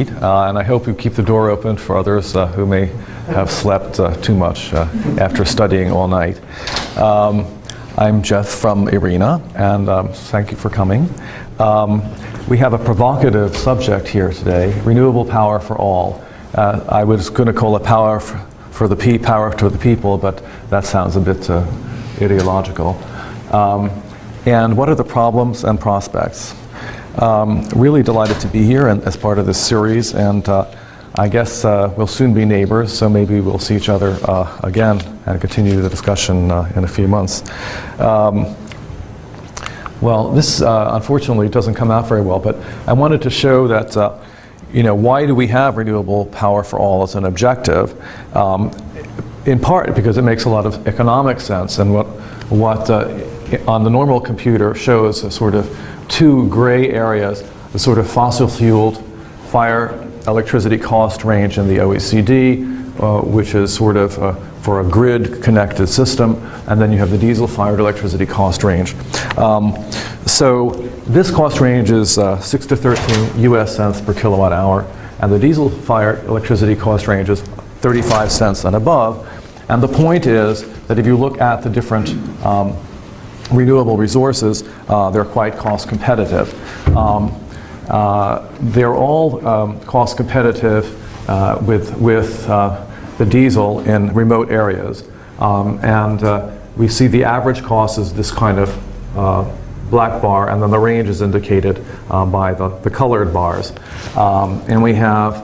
read, and I hope you keep the door open for others who may have slept too much after studying all night. I'm Jeff from IRENA, and thank you for coming. We have a provocative subject here today, renewable power for all. I was going to call it power to the people, but that sounds a bit ideological. And what are the problems and prospects? Really delighted to be here and as part of this series, and I guess we'll soon be neighbors, so maybe we'll see each other again and continue the discussion in a few months. Well, this unfortunately doesn't come out very well, but I wanted to show that why do we have renewable power for all as an objective? In part because it makes a lot of economic sense, and what on the normal computer shows a sort of two gray areas, the sort of fossil-fueled fire electricity cost range in the OECD, which is sort of for a grid-connected system, and then you have the diesel-fired electricity cost range. So this cost range is 6 to 13 US cents per kilowatt hour, and the diesel-fired electricity cost range is 35 cents and above. And the point is that if you look at the different renewable resources, they're quite cost competitive. They're all cost competitive with the diesel in remote areas. And we see the average cost is this kind of black bar, and then the range is indicated by the colored bars. And we have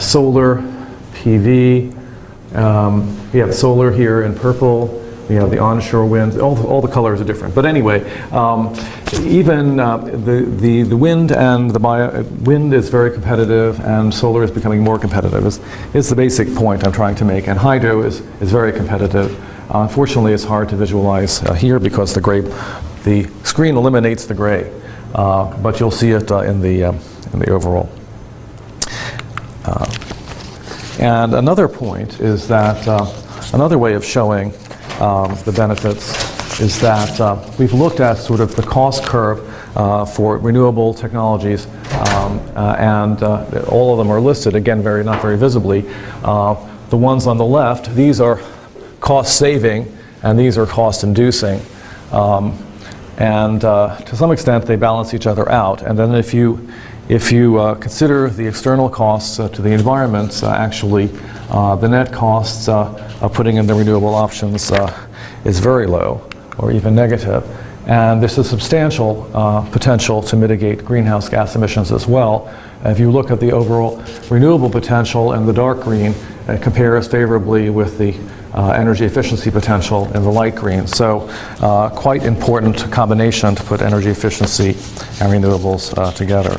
solar, PV, we have solar here in purple, we have the onshore winds, all the colors are different. But anyway, even the wind and wind is very competitive, and solar is becoming more competitive, is the basic point I'm trying to make. And hydro is very competitive. Unfortunately, it's hard to visualize here because the screen eliminates the gray, but you'll see it in the overall. And another point is that another way of showing the benefits is that we've looked at sort of the cost curve for renewable technologies, and all of them are listed, again, not very visibly. The ones on the left, these are cost saving, and these are cost inducing. And to some extent, they balance each other out. And then if you consider the external costs to the environment, actually the net costs of putting in the renewable options is very low, or even negative. And there's a substantial potential to mitigate greenhouse gas emissions as well. If you look at the overall renewable potential in the dark green, it compares favorably with the energy efficiency potential in the light green. So quite important combination to put energy efficiency and renewables together.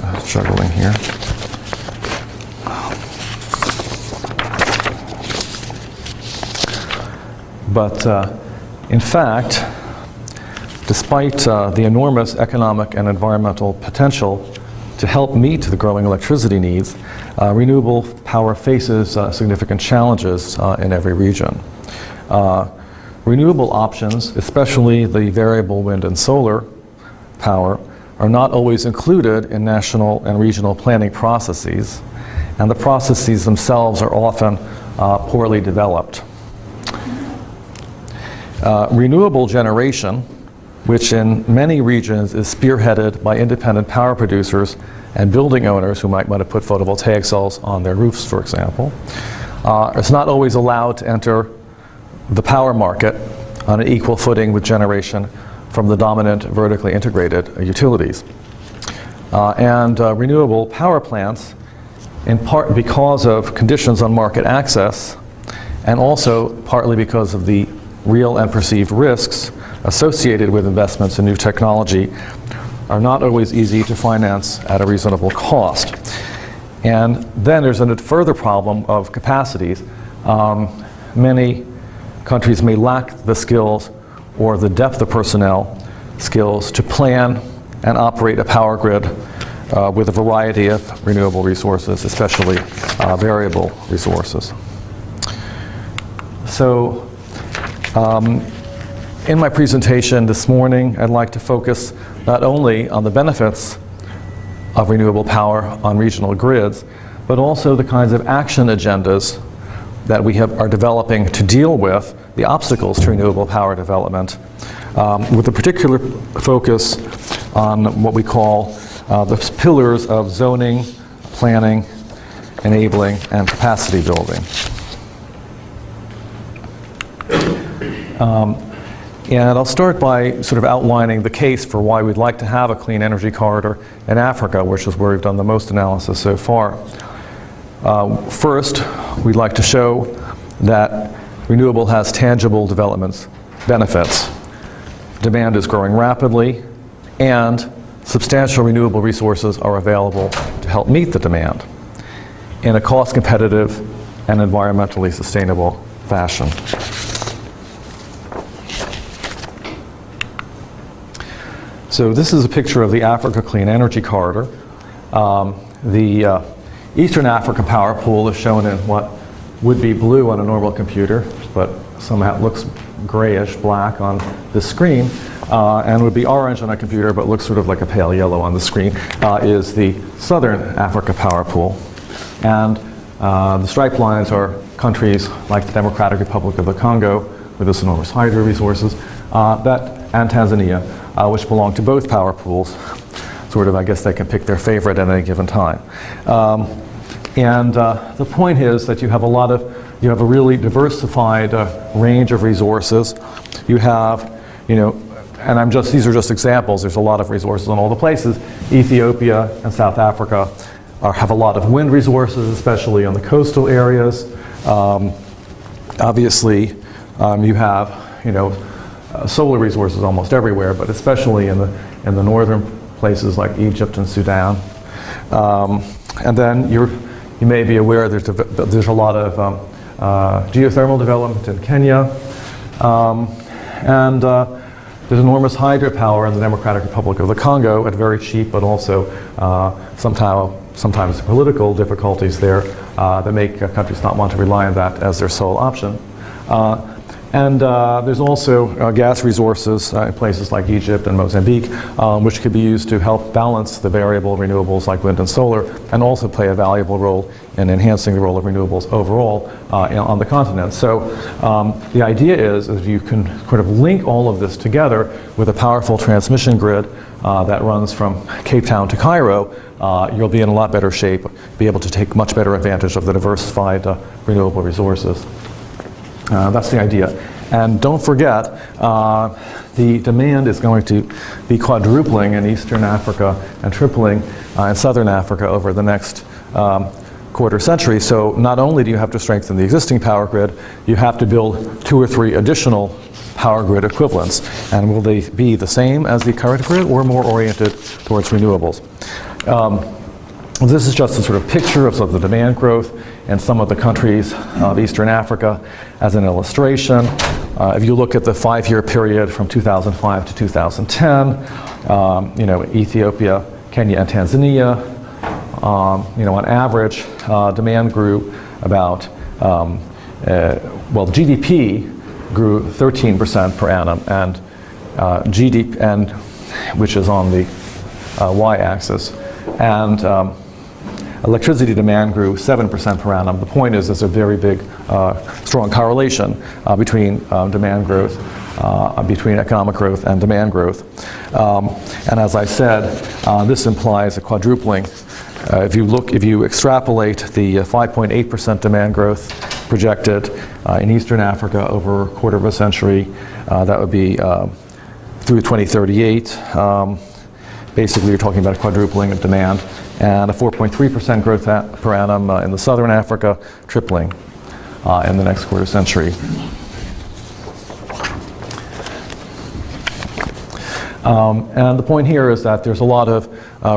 I'm struggling here. But in fact, despite the enormous economic and environmental potential to help meet the growing electricity needs, renewable power faces significant challenges in every region. Renewable options, especially the variable wind and solar power, are not always included in national and regional planning processes, and the processes themselves are often poorly developed. Renewable generation, which in many regions is spearheaded by independent power producers and building owners who might want to put photovoltaic cells on their roofs, for example, is not always allowed to enter the power market on an equal footing with generation from the dominant vertically integrated utilities. And renewable power plants, in part because of conditions on market access, and also partly because of the real and perceived risks associated with investments in new technology, are not always easy to finance at a reasonable cost. And then there's a further problem of capacities. Many countries may lack the skills or the depth of personnel skills to plan and operate a power grid with a variety of renewable resources, especially variable resources. So In my presentation this morning, I'd like to focus not only on the benefits of renewable power on regional grids, but also the kinds of action agendas that we are developing to deal with the obstacles to renewable power development, with a particular focus on what we call the pillars of zoning, planning, enabling, and capacity building. And I'll start by sort of outlining the case for why we'd like to have a clean energy corridor in Africa, which is where we've done the most analysis so far. First, we'd like to show that renewable has tangible development benefits. Demand is growing rapidly, and substantial renewable resources are available to help meet the demand in a cost-competitive and environmentally sustainable fashion. So this is a picture of the Africa Clean Energy Corridor. The Eastern Africa power pool is shown in what would be blue on a normal computer, but somehow it looks grayish black on the screen, and would be orange on a computer, but looks sort of like a pale yellow on the screen, is the Southern Africa power pool. And the striped lines are countries like the Democratic Republic of the Congo, with this enormous hydro resources, and Tanzania, which belong to both power pools. Sort of, I guess they can pick their favorite at any given time. The point is that you have a really diversified range of resources. You have, and these are just examples. There's a lot of resources in all the places. Ethiopia and South Africa have a lot of wind resources, especially on the coastal areas. Obviously, you have, solar resources almost everywhere, but especially in the northern places like Egypt and Sudan. And then you may be aware there's a lot of geothermal development in Kenya, and there's enormous hydropower in the Democratic Republic of the Congo at very cheap, but also sometimes political difficulties there that make countries not want to rely on that as their sole option. And there's also gas resources in places like Egypt and Mozambique, which could be used to help balance the variable renewables like wind and solar, and also play a valuable role in enhancing the role of renewables overall on the continent. So the idea is if you can sort of link all of this together with a powerful transmission grid that runs from Cape Town to Cairo, you'll be in a lot better shape, be able to take much better advantage of the diversified renewable resources. That's the idea. And don't forget, the demand is going to be quadrupling in Eastern Africa and tripling in Southern Africa over the next quarter century. So not only do you have to strengthen the existing power grid, you have to build 2 or 3 additional power grid equivalents. And will they be the same as the current grid or more oriented towards renewables? This is just a sort of picture of some of the demand growth in some of the countries of Eastern Africa as an illustration. If you look at the 5-year period from 2005 to 2010, Ethiopia, Kenya, and Tanzania, on average, demand grew about, GDP grew 13% per annum, and GDP, which is on the y-axis, and electricity demand grew 7% per annum. The point is there's a very big, strong correlation between demand growth, between economic growth and demand growth. And as I said, this implies a quadrupling. If you extrapolate the 5.8% demand growth projected in Eastern Africa over a quarter of a century, that would be through 2038. Basically, you're talking about a quadrupling of demand, and a 4.3% growth per annum in the Southern Africa, tripling in the next quarter century. And the point here is that there's a lot of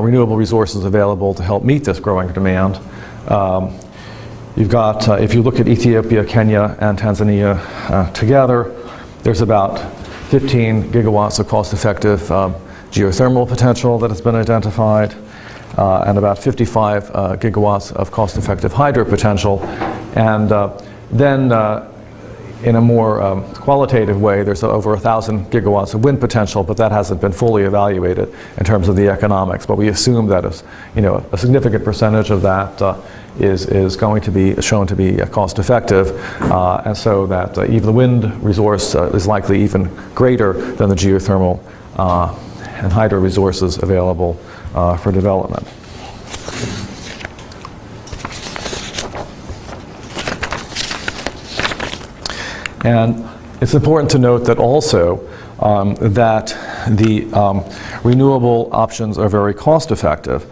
renewable resources available to help meet this growing demand. You've got, if you look at Ethiopia, Kenya, and Tanzania together, there's about 15 gigawatts of cost-effective geothermal potential that has been identified, and about 55 gigawatts of cost-effective hydro potential. And then in a more qualitative way, there's over 1,000 gigawatts of wind potential, but that hasn't been fully evaluated in terms of the economics. But we assume that a significant percentage of that is going to be shown to be cost effective, and so that even the wind resource is likely even greater than the geothermal and hydro resources available for development. And it's important to note that also that the renewable options are very cost effective.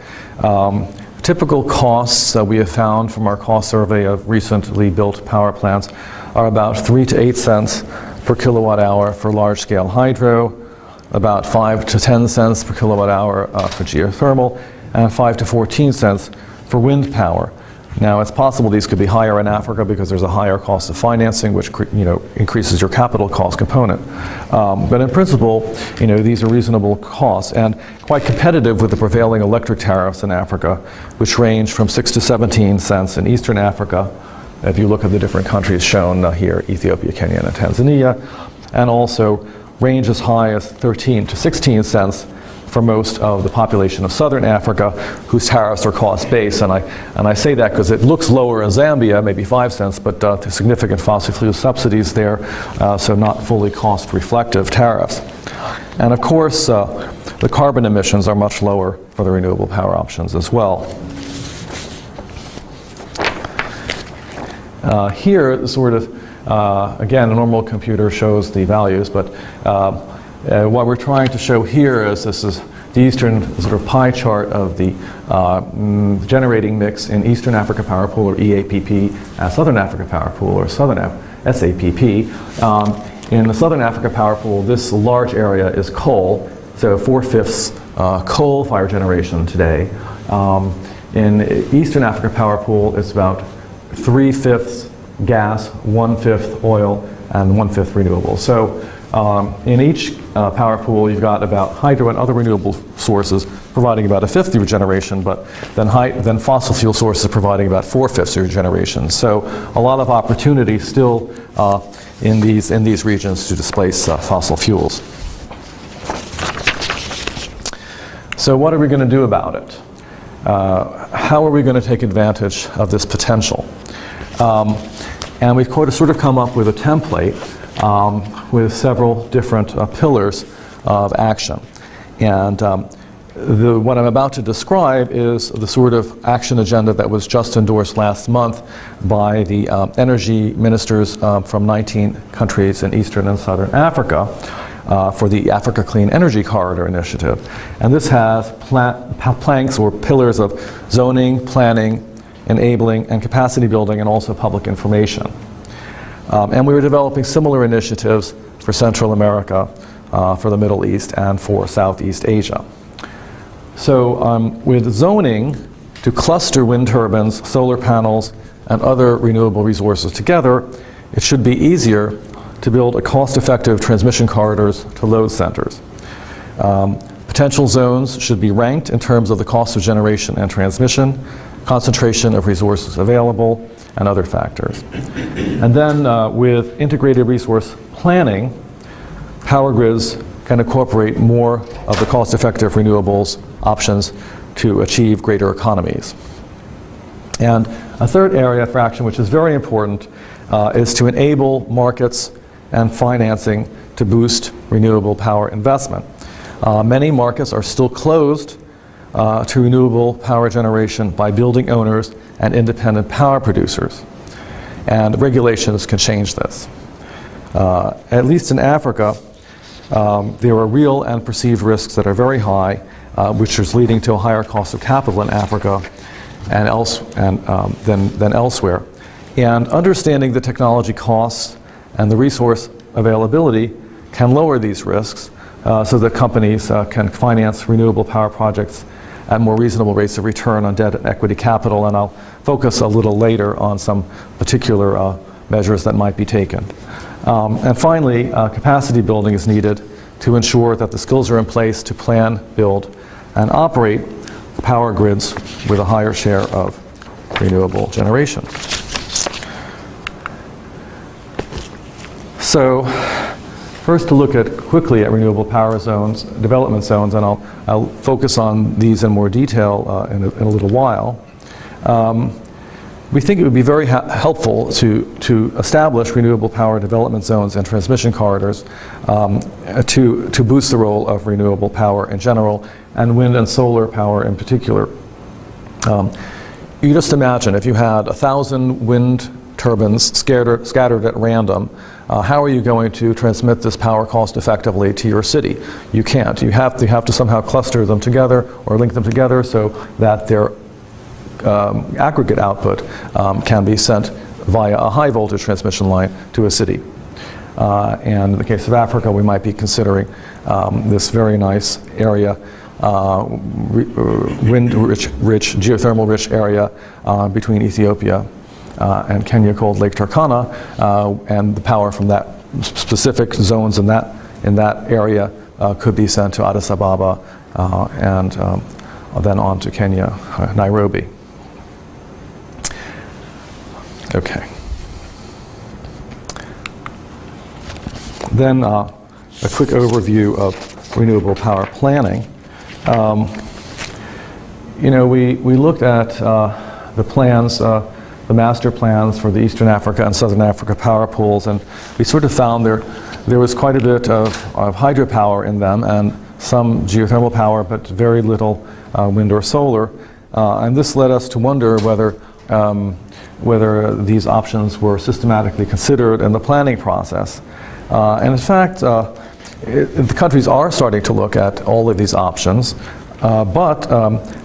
Typical costs that we have found from our cost survey of recently built power plants are about 3 to 8 cents per kilowatt hour for large scale hydro, about 5 to 10 cents per kilowatt hour for geothermal, and 5 to 14 cents for wind power. Now, it's possible these could be higher in Africa because there's a higher cost of financing, which increases your capital cost component. But in principle, these are reasonable costs and quite competitive with the prevailing electric tariffs in Africa, which range from 6 to 17 cents in Eastern Africa, if you look at the different countries shown here, Ethiopia, Kenya, and Tanzania, and also range as high as 13 to 16 cents for most of the population of Southern Africa, whose tariffs are cost-based. And I say that because it looks lower in Zambia, maybe 5 cents, but there's significant fossil fuel subsidies there, so not fully cost-reflective tariffs. And of course, the carbon emissions are much lower for the renewable power options as well. Here, sort of, again, a normal computer shows the values, but what we're trying to show here is this is the eastern sort of pie chart of the generating mix in Eastern Africa Power Pool, or EAPP, and Southern Africa Power Pool, or SAPP. In the Southern Africa Power Pool, this large area is coal, so 4/5 coal fire generation today. In Eastern Africa Power Pool, it's about 3/5 gas, 1/5 oil, and 1/5 renewable. So in each power pool, you've got about hydro and other renewable sources providing about 1/5 of your generation, but then fossil fuel sources providing about 4/5 of your generation. So a lot of opportunity still in these regions to displace fossil fuels. So what are we going to do about it? How are we going to take advantage of this potential? And we've sort of come up with a template with several different pillars of action. And what I'm about to describe is the sort of action agenda that was just endorsed last month by the energy ministers from 19 countries in Eastern and Southern Africa for the Africa Clean Energy Corridor Initiative. And this has planks or pillars of zoning, planning, enabling, and capacity building, and also public information. And we were developing similar initiatives for Central America, for the Middle East, and for Southeast Asia. So with zoning to cluster wind turbines, solar panels, and other renewable resources together, it should be easier to build a cost-effective transmission corridors to load centers. Potential zones should be ranked in terms of the cost of generation and transmission, concentration of resources available, and other factors. And then with integrated resource planning, power grids can incorporate more of the cost-effective renewables options to achieve greater economies. And a third area for action, which is very important, is to enable markets and financing to boost renewable power investment. Many markets are still closed to renewable power generation by building owners and independent power producers. And regulations can change this. At least in Africa, there are real and perceived risks that are very high, which is leading to a higher cost of capital in Africa and than elsewhere. And understanding the technology costs and the resource availability can lower these risks so that companies can finance renewable power projects at more reasonable rates of return on debt and equity capital. And I'll focus a little later on some particular measures that might be taken. And finally, capacity building is needed to ensure that the skills are in place to plan, build, and operate power grids with a higher share of renewable generation. So first to look quickly at renewable power zones, development zones, and I'll focus on these in more detail in a little while. We think it would be very helpful to establish renewable power development zones and transmission corridors to boost the role of renewable power in general and wind and solar power in particular. You just imagine if you had 1,000 wind turbines scattered at random, how are you going to transmit this power cost effectively to your city? You can't. You have to somehow cluster them together or link them together so that their aggregate output can be sent via a high voltage transmission line to a city. And in the case of Africa, we might be considering this very nice area, wind-rich, geothermal-rich area between Ethiopia and Kenya called Lake Turkana, and the power from that specific zones in that area could be sent to Addis Ababa and then on to Kenya, Nairobi. Okay. Then a quick overview of renewable power planning. We looked at the plans, the master plans for the Eastern Africa and Southern Africa power pools, and we sort of found there was quite a bit of hydropower in them and some geothermal power, but very little wind or solar. And this led us to wonder whether these options were systematically considered in the planning process. And in fact, the countries are starting to look at all of these options, but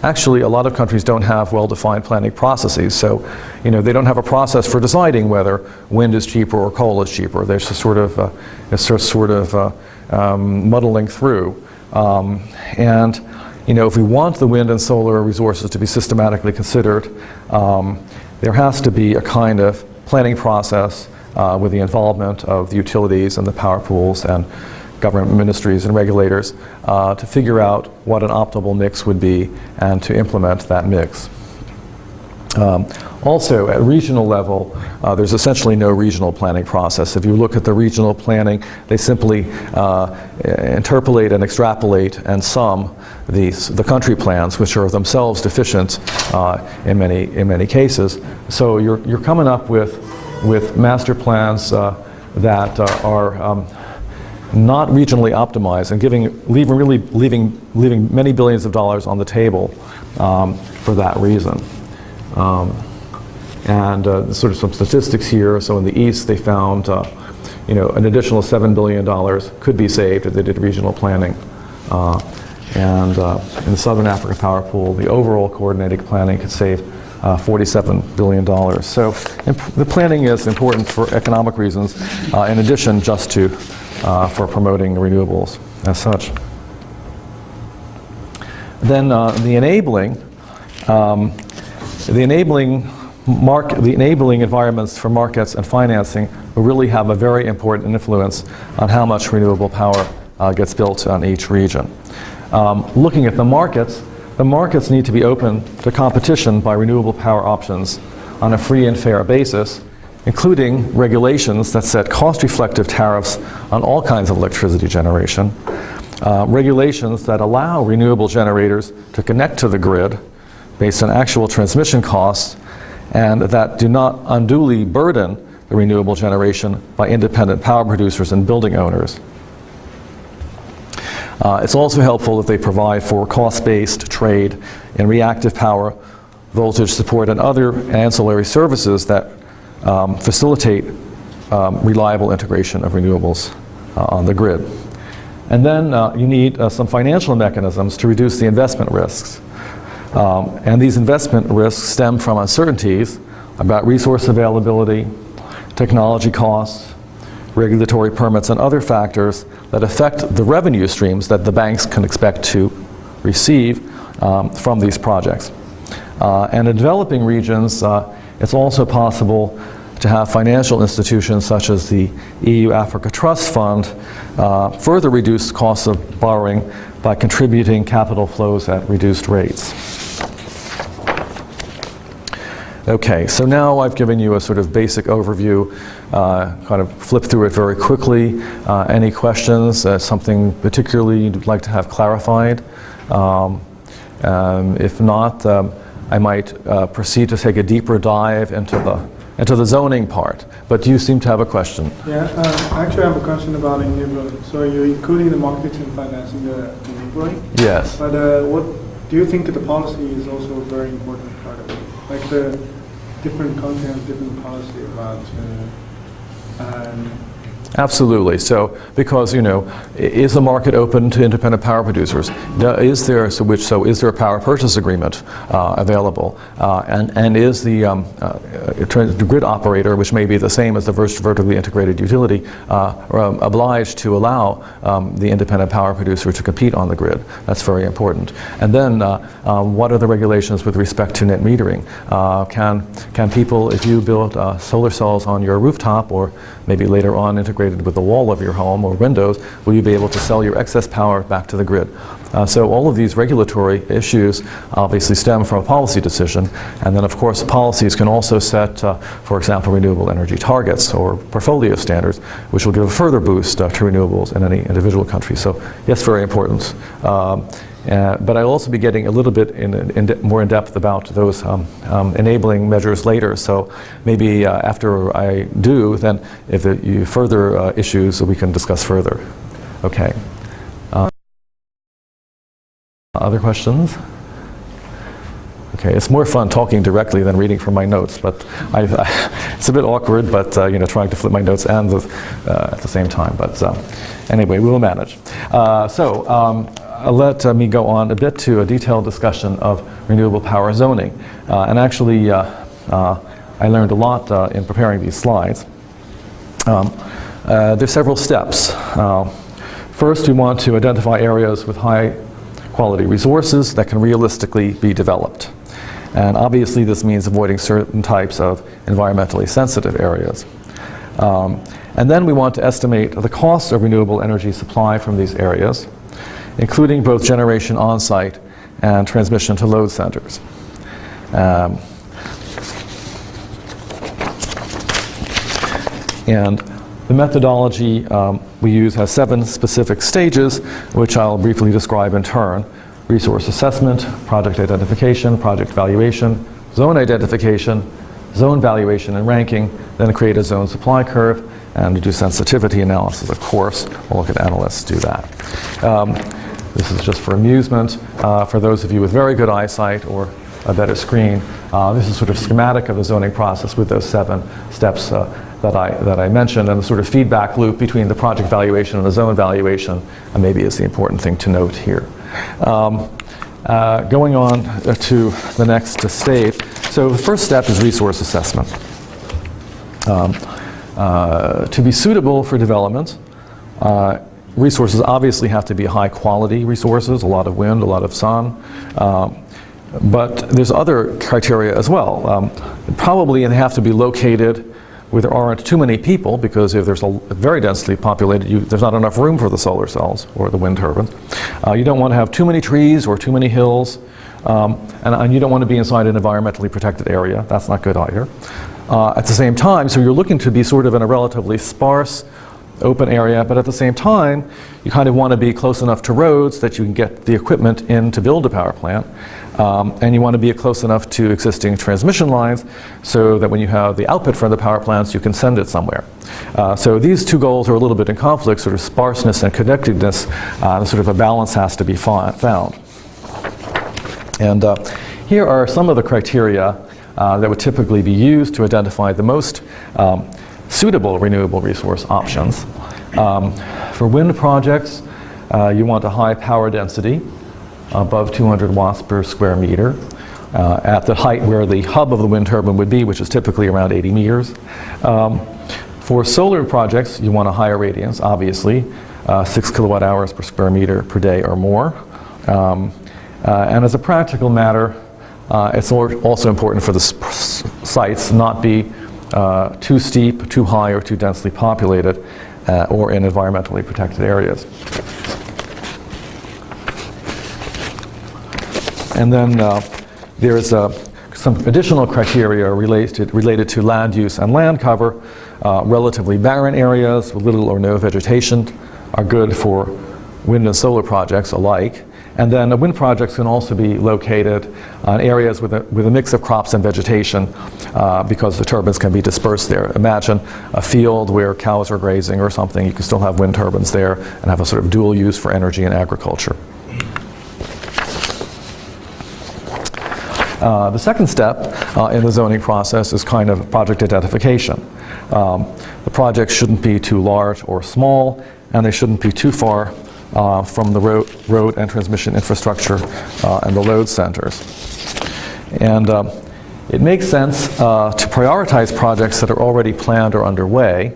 actually a lot of countries don't have well-defined planning processes. So, they don't have a process for deciding whether wind is cheaper or coal is cheaper. They're just sort of muddling through. And if we want the wind and solar resources to be systematically considered, there has to be a kind of planning process with the involvement of the utilities and the power pools and government ministries and regulators to figure out what an optimal mix would be and to implement that mix. Also, at regional level, there's essentially no regional planning process. If you look at the regional planning, they simply interpolate and extrapolate and sum the country plans, which are themselves deficient in many cases. So you're coming up with master plans that are not regionally optimized and leaving many billions of dollars on the table for that reason. And sort of some statistics here. So in the East, they found an additional $7 billion could be saved if they did regional planning. And in the Southern Africa Power Pool, the overall coordinated planning could save $47 billion. So the planning is important for economic reasons, in addition just to for promoting renewables as such. Then the enabling environments for markets and financing will really have a very important influence on how much renewable power gets built on each region. Looking at the markets need to be open to competition by renewable power options on a free and fair basis, including regulations that set cost-reflective tariffs on all kinds of electricity generation, regulations that allow renewable generators to connect to the grid based on actual transmission costs, and that do not unduly burden the renewable generation by independent power producers and building owners. It's also helpful if they provide for cost-based trade in reactive power, voltage support, and other ancillary services that facilitate reliable integration of renewables on the grid. And then you need some financial mechanisms to reduce the investment risks. And these investment risks stem from uncertainties about resource availability, technology costs, regulatory permits, and other factors that affect the revenue streams that the banks can expect to receive from these projects. And in developing regions, it's also possible to have financial institutions such as the EU Africa Trust Fund further reduce costs of borrowing by contributing capital flows at reduced rates. Okay, so now I've given you a sort of basic overview, kind of flip through it very quickly. Any questions, something particularly you'd like to have clarified? If not, I might proceed to take a deeper dive into the zoning part. But you seem to have a question. Yeah, actually I have a question about enabling. So you're including the markets and financing the enabling? Yes. But what do you think the policy is also a very important part of it? Like the different content, different policy about Absolutely. So, because is the market open to independent power producers? Is there is there a power purchase agreement available? And is the grid operator, which may be the same as the vertically integrated utility, obliged to allow the independent power producer to compete on the grid? That's very important. And then, what are the regulations with respect to net metering? Can people, if you build solar cells on your rooftop, or maybe later on integrated with the wall of your home or windows, will you be able to sell your excess power back to the grid? So all of these regulatory issues obviously stem from a policy decision, and then of course policies can also set, for example, renewable energy targets or portfolio standards, which will give a further boost to renewables in any individual country. So yes, very important. But I'll also be getting a little bit more in depth about those enabling measures later. So maybe after I do, then if you further issues, we can discuss further. Okay. Other questions? Okay, it's more fun talking directly than reading from my notes, but it's a bit awkward, but trying to flip my notes and at the same time. But anyway, we will manage. Let me go on a bit to a detailed discussion of renewable power zoning. And actually, I learned a lot in preparing these slides. There's several steps. First, we want to identify areas with high quality resources that can realistically be developed. And obviously, this means avoiding certain types of environmentally sensitive areas. And then we want to estimate the costs of renewable energy supply from these areas, including both generation on-site and transmission to load centers. And the methodology we use has 7 specific stages, which I'll briefly describe in turn: resource assessment, project identification, project valuation, zone identification, zone valuation and ranking, then create a zone supply curve, and do sensitivity analysis, of course. We'll look at analysts do that. This is just for amusement. For those of you with very good eyesight or a better screen, this is sort of schematic of the zoning process with those 7 steps that I mentioned, and the sort of feedback loop between the project valuation and the zone valuation maybe is the important thing to note here. Going on to the next stage. So the first step is resource assessment. To be suitable for development, resources obviously have to be high quality resources, a lot of wind, a lot of sun, but there's other criteria as well. Probably they have to be located where there aren't too many people, because if there's a very densely populated, there's not enough room for the solar cells or the wind turbines. You don't want to have too many trees or too many hills, and you don't want to be inside an environmentally protected area. That's not good either. At the same time, so you're looking to be sort of in a relatively sparse, open area, but at the same time, you kind of want to be close enough to roads that you can get the equipment in to build a power plant. And you want to be close enough to existing transmission lines so that when you have the output from the power plants, you can send it somewhere. So these 2 goals are a little bit in conflict, sort of sparseness and connectedness. Sort of a balance has to be found. And here are some of the criteria that would typically be used to identify the most suitable renewable resource options. For wind projects, you want a high power density, above 200 watts per square meter, at the height where the hub of the wind turbine would be, which is typically around 80 meters. For solar projects, you want a higher radiance, obviously, 6 kilowatt hours per square meter per day or more. And as a practical matter, it's also important for the sites not be too steep, too high, or too densely populated, or in environmentally protected areas. And then there's some additional criteria related to land use and land cover. Relatively barren areas with little or no vegetation are good for wind and solar projects alike. And then the wind projects can also be located on areas with a mix of crops and vegetation because the turbines can be dispersed there. Imagine a field where cows are grazing or something. You can still have wind turbines there and have a sort of dual use for energy and agriculture. The second step in the zoning process is kind of project identification. The projects shouldn't be too large or small, and they shouldn't be too far from the road and transmission infrastructure and the load centers. And it makes sense to prioritize projects that are already planned or underway.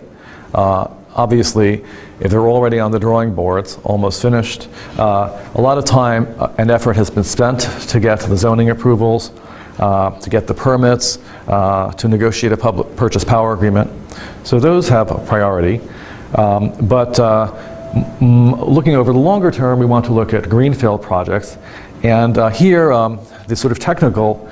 Obviously, if they're already on the drawing boards, almost finished, a lot of time and effort has been spent to get the zoning approvals, to get the permits, to negotiate a public purchase power agreement. So those have a priority. Looking over the longer term, we want to look at greenfield projects. And here, the sort of technical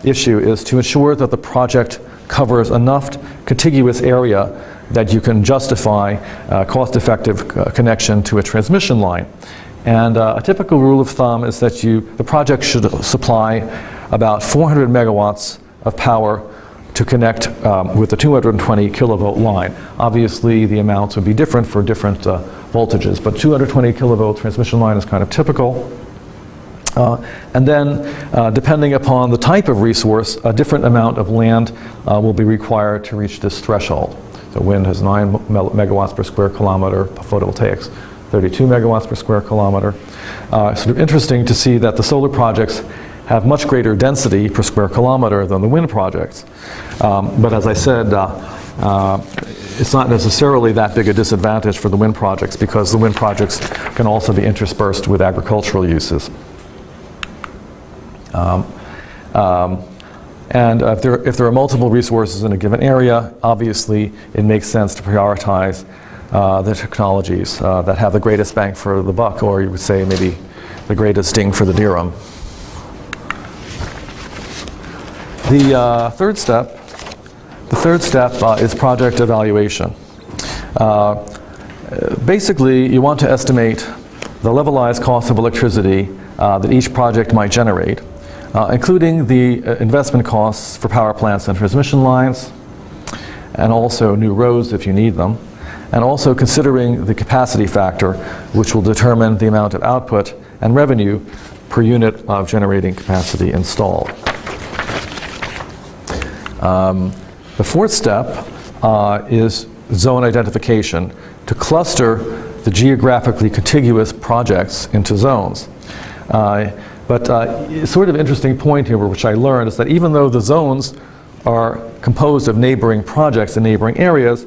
issue is to ensure that the project covers enough contiguous area that you can justify cost-effective connection to a transmission line. And a typical rule of thumb is that the project should supply about 400 megawatts of power to connect with the 220 kilovolt line. Obviously, the amounts would be different for different voltages, but 220 kilovolt transmission line is kind of typical. And then, depending upon the type of resource, a different amount of land will be required to reach this threshold. So wind has 9 megawatts per square kilometer, photovoltaics 32 megawatts per square kilometer. Sort of interesting to see that the solar projects have much greater density per square kilometer than the wind projects. But as I said, it's not necessarily that big a disadvantage for the wind projects because the wind projects can also be interspersed with agricultural uses. And if there are multiple resources in a given area, obviously it makes sense to prioritize the technologies that have the greatest bang for the buck, or you would say maybe the greatest ding for the dirham. The third step is project evaluation. Basically, you want to estimate the levelized cost of electricity that each project might generate, including the investment costs for power plants and transmission lines, and also new roads if you need them, and also considering the capacity factor, which will determine the amount of output and revenue per unit of generating capacity installed. The fourth step is zone identification, to cluster the geographically contiguous projects into zones. But a sort of interesting point here, which I learned, is that even though the zones are composed of neighboring projects in neighboring areas,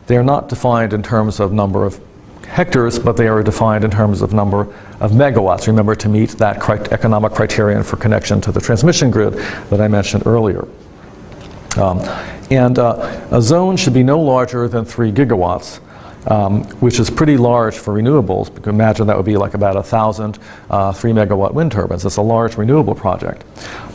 they are not defined in terms of number of hectares, but they are defined in terms of number of megawatts. Remember, to meet that economic criterion for connection to the transmission grid that I mentioned earlier. A zone should be no larger than 3 gigawatts, which is pretty large for renewables. You can imagine that would be like about 1,000 3-megawatt wind turbines. It's a large renewable project.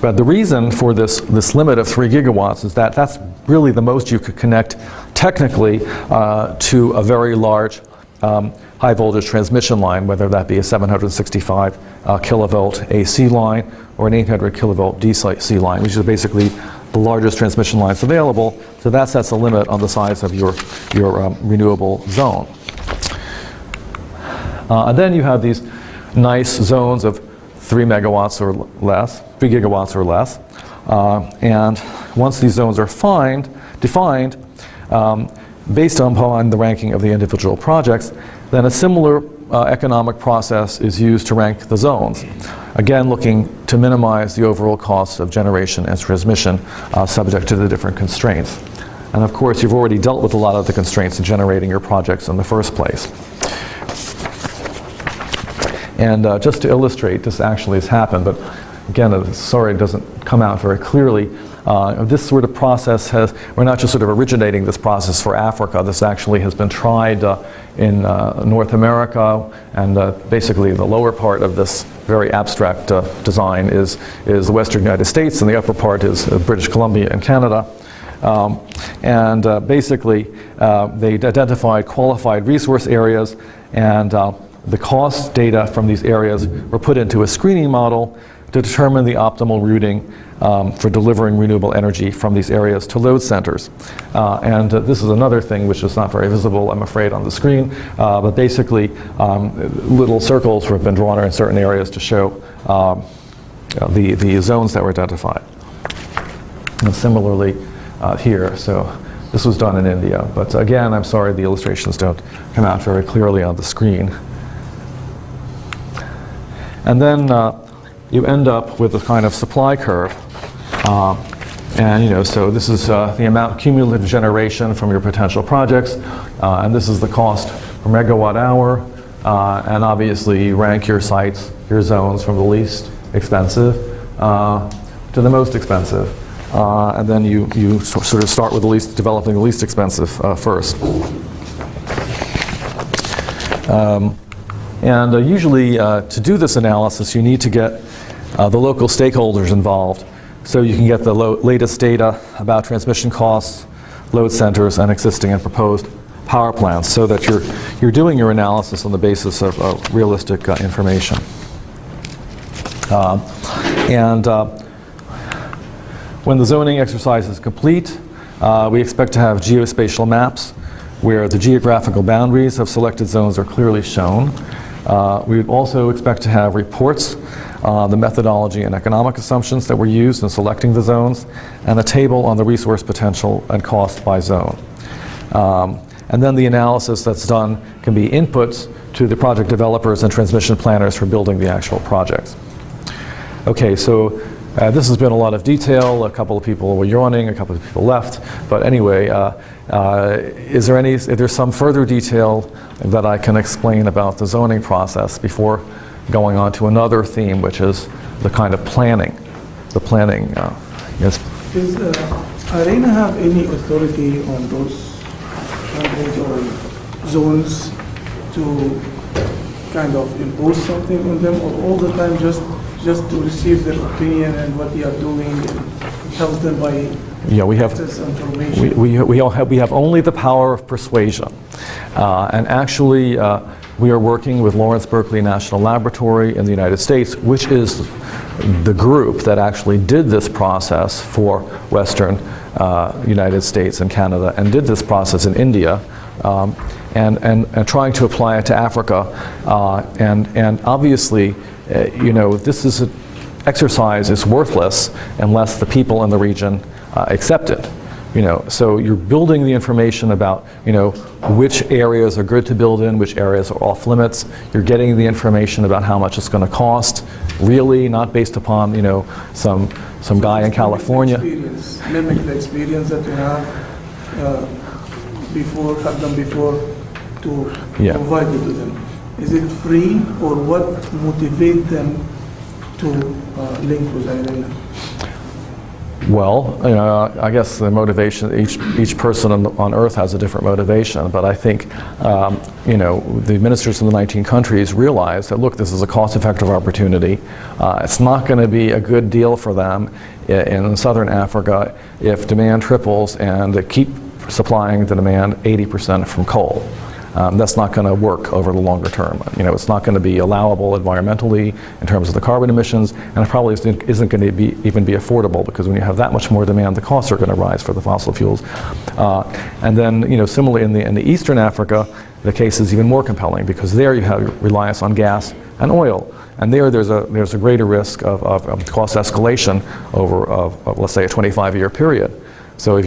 But the reason for this limit of 3 gigawatts is that that's really the most you could connect technically to a very large high voltage transmission line, whether that be a 765 kilovolt AC line or an 800 kilovolt DC line, which is basically the largest transmission lines available. So that sets a limit on the size of your renewable zone. And then you have these nice zones of 3 megawatts or less, 3 gigawatts or less. And once these zones are defined, based upon the ranking of the individual projects, then a similar economic process is used to rank the zones. Again, looking to minimize the overall cost of generation and transmission subject to the different constraints. And of course, you've already dealt with a lot of the constraints in generating your projects in the first place. And just to illustrate, this actually has happened, but again, sorry it doesn't come out very clearly. This sort of process we're not just sort of originating this process for Africa. This actually has been tried in North America, and basically the lower part of this very abstract design is the Western United States, and the upper part is British Columbia and Canada. Basically, they identified qualified resource areas, and the cost data from these areas were put into a screening model to determine the optimal routing for delivering renewable energy from these areas to load centers. This is another thing which is not very visible, I'm afraid, on the screen, but basically little circles have been drawn in certain areas to show the zones that were identified. And similarly here, so this was done in India, but again, I'm sorry the illustrations don't come out very clearly on the screen. And then you end up with a kind of supply curve. So this is the amount cumulative generation from your potential projects, and this is the cost per megawatt hour, and obviously you rank your sites, your zones from the least expensive to the most expensive. And then you sort of start with developing the least expensive first. Usually to do this analysis, you need to get the local stakeholders involved, so you can get the latest data about transmission costs, load centers, and existing and proposed power plants, so that you're doing your analysis on the basis of realistic information. When the zoning exercise is complete, we expect to have geospatial maps where the geographical boundaries of selected zones are clearly shown. We would also expect to have reports on the methodology and economic assumptions that were used in selecting the zones, and a table on the resource potential and cost by zone. And then the analysis that's done can be inputs to the project developers and transmission planners for building the actual projects. Okay, so this has been a lot of detail. A couple of people were yawning, a couple of people left. But anyway, is there some further detail that I can explain about the zoning process before going on to another theme, which is the kind of planning? The planning, yes. Does IRENA have any authority on those boundaries or zones to kind of impose something on them, or all the time just to receive their opinion and what they are doing and help them by access information? We have only the power of persuasion. And actually, we are working with Lawrence Berkeley National Laboratory in the United States, which is the group that actually did this process for Western United States and Canada, and did this process in India, and trying to apply it to Africa. And obviously, this exercise is worthless unless the people in the region accept it. So you're building the information about, which areas are good to build in, which areas are off limits. You're getting the information about how much it's going to cost, really, not based upon, some guy in California. Mimic the experience that you have done before to provide it to them. Is it free, or what motivates them to link with IRENA? Well, I guess the motivation, each person on Earth has a different motivation, but I think, the ministers from the 19 countries realize that, look, this is a cost-effective opportunity. It's not going to be a good deal for them in southern Africa if demand triples and they keep supplying the demand 80% from coal. That's not going to work over the longer term. It's not going to be allowable environmentally in terms of the carbon emissions, and it probably isn't going to even be affordable, because when you have that much more demand, the costs are going to rise for the fossil fuels. And then, similarly in the Eastern Africa, the case is even more compelling, because there you have reliance on gas and oil, and there's a greater risk of cost escalation over, let's say, a 25-year period. So if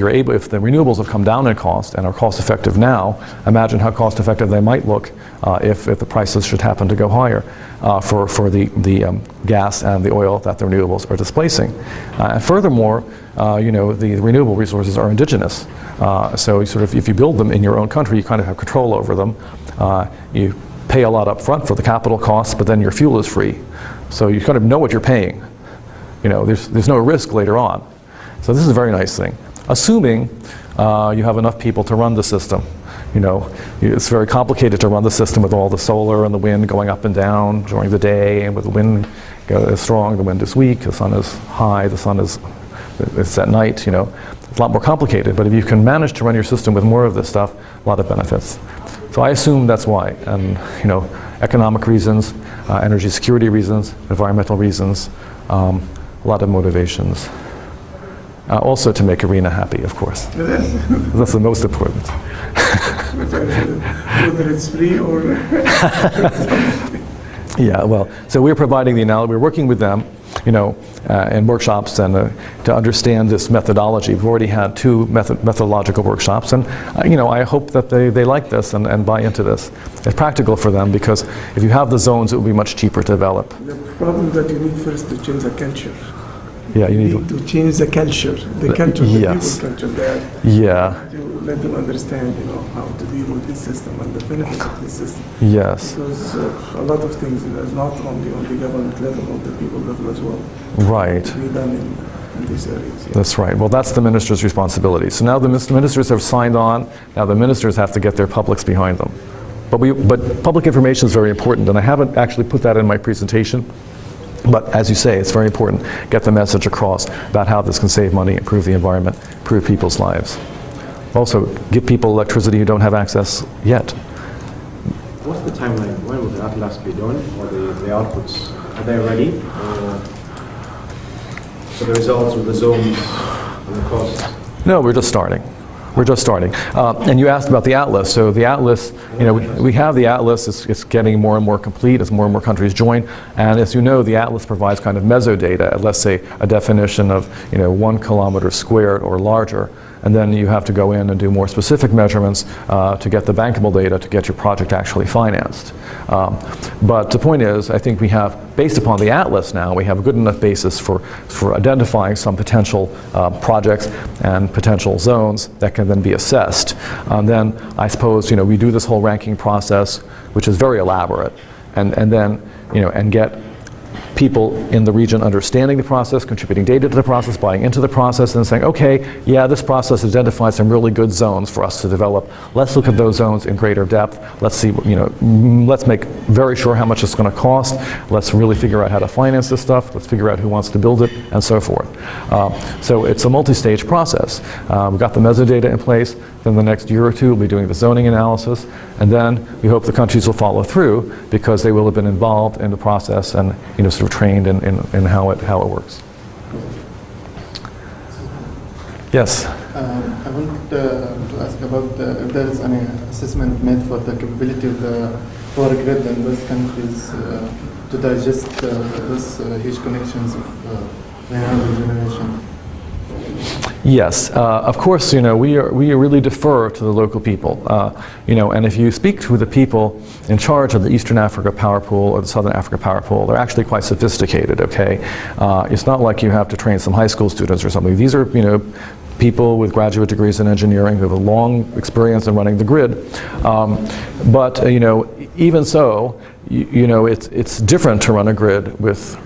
the renewables have come down in cost and are cost effective now, imagine how cost effective they might look if the prices should happen to go higher for the gas and the oil that the renewables are displacing. And furthermore, the renewable resources are indigenous. So if you build them in your own country, you kind of have control over them. You pay a lot up front for the capital costs, but then your fuel is free. So you kind of know what you're paying. there's no risk later on. So this is a very nice thing. Assuming you have enough people to run the system. It's very complicated to run the system with all the solar and the wind going up and down during the day, and with the wind is strong, the wind is weak, the sun is high, it's at night, It's a lot more complicated, but if you can manage to run your system with more of this stuff, a lot of benefits. So I assume that's why, and economic reasons, energy security reasons, environmental reasons, a lot of motivations. Also to make IRENA happy, of course. That's the most important. Whether it's free or... Yeah, well, so we're providing the analogy, we're working with them, in workshops and to understand this methodology. We've already had 2 methodological workshops, and I hope that they like this and buy into this. It's practical for them, because if you have the zones, it will be much cheaper to develop. The problem that you need first to change the culture. Yeah, you need to change the culture, the culture, the yes. people culture there. Yeah. To let them understand, how to deal with this system and the benefits of this system. Yes. Because a lot of things is not only on the government level, on the people level as well. Right. To be done in these areas. Yeah. That's right. Well, that's the minister's responsibility. So now the ministers have signed on. Now the ministers have to get their publics behind them. But public information is very important, and I haven't actually put that in my presentation. But as you say, it's very important. Get the message across about how this can save money, improve the environment, improve people's lives. Also, give people electricity who don't have access yet. What's the timeline? When will the atlas be done, or the outputs? Are they ready? So the results with the zones and the costs? No, we're just starting. We're just starting. And you asked about the atlas. So the atlas, we have the atlas. It's getting more and more complete as more and more countries join. And as you know, the atlas provides kind of mesodata, let's say a definition of 1 kilometer squared or larger. And then you have to go in and do more specific measurements to get the bankable data to get your project actually financed. But the point is, I think we have, based upon the atlas now, we have a good enough basis for identifying some potential projects and potential zones that can then be assessed. Then I suppose we do this whole ranking process, which is very elaborate, and then and get people in the region understanding the process, contributing data to the process, buying into the process, and saying, okay, yeah, this process identifies some really good zones for us to develop. Let's look at those zones in greater depth. Let's see, let's make very sure how much it's going to cost. Let's really figure out how to finance this stuff. Let's figure out who wants to build it, and so forth. So it's a multi-stage process. We've got the metadata in place. Then the next year or 2 we'll be doing the zoning analysis, and then we hope the countries will follow through, because they will have been involved in the process and sort of trained in how it works. Yes. I want to ask about if there is any assessment made for the capability of the power grid in those countries to digest those huge connections of renewable generation. Yes, of course, we really defer to the local people, and if you speak to the people in charge of the Eastern Africa Power Pool or the Southern Africa Power Pool, they're actually quite sophisticated, okay? It's not like you have to train some high school students or something. These are, people with graduate degrees in engineering who have a long experience in running the grid. But, even so, it's different to run a grid with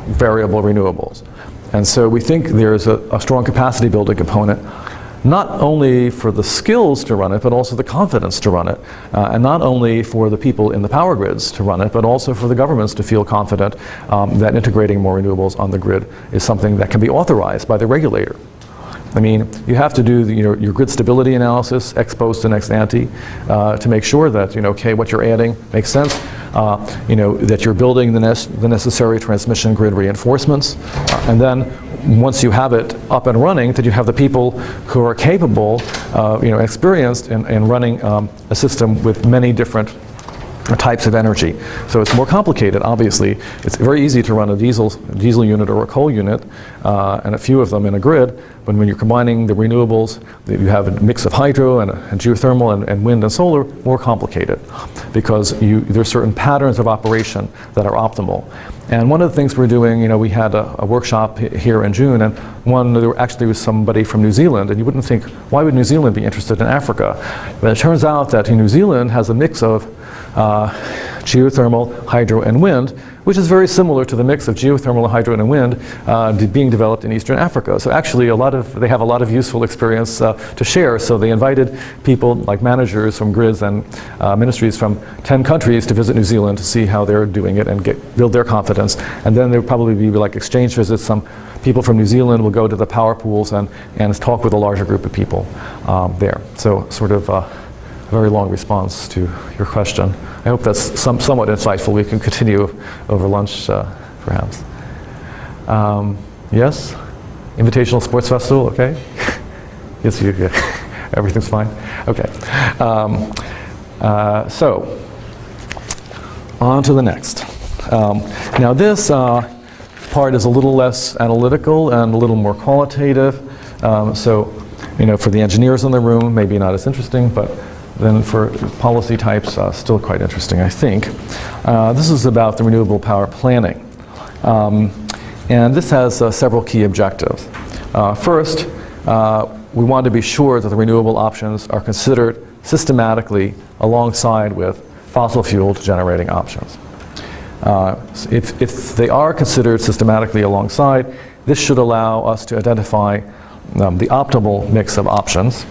variable renewables. And so we think there's a strong capacity building component, not only for the skills to run it, but also the confidence to run it. And not only for the people in the power grids to run it, but also for the governments to feel confident that integrating more renewables on the grid is something that can be authorized by the regulator. I mean, you have to do your grid stability analysis, ex post and ex ante, to make sure that, okay, what you're adding makes sense, that you're building the necessary transmission grid reinforcements, and then once you have it up and running, that you have the people who are capable, experienced in running a system with many different types of energy. So it's more complicated, obviously. It's very easy to run a diesel unit or a coal unit, and a few of them in a grid, but when you're combining the renewables, you have a mix of hydro and geothermal and wind and solar, more complicated, because there's certain patterns of operation that are optimal. And one of the things we're doing, we had a workshop here in June, and there actually was somebody from New Zealand, and you wouldn't think, why would New Zealand be interested in Africa? But it turns out that New Zealand has a mix of geothermal, hydro, and wind, which is very similar to the mix of geothermal, hydro, and wind being developed in Eastern Africa. So actually they have a lot of useful experience to share. So they invited people like managers from grids and ministries from 10 countries to visit New Zealand to see how they're doing it and build their confidence. And then there would probably be like exchange visits. Some people from New Zealand will go to the power pools and talk with a larger group of people there. So sort of a very long response to your question. I hope that's somewhat insightful. We can continue over lunch, perhaps. Yes? Invitational Sports Festival, okay? Yes, everything's fine? Okay. So, on to the next. Now this part is a little less analytical and a little more qualitative. So, for the engineers in the room, maybe not as interesting, but then for policy types, still quite interesting, I think. This is about the renewable power planning. And this has several key objectives. First, we want to be sure that the renewable options are considered systematically alongside with fossil fuel generating options. If they are considered systematically alongside, this should allow us to identify the optimal mix of options,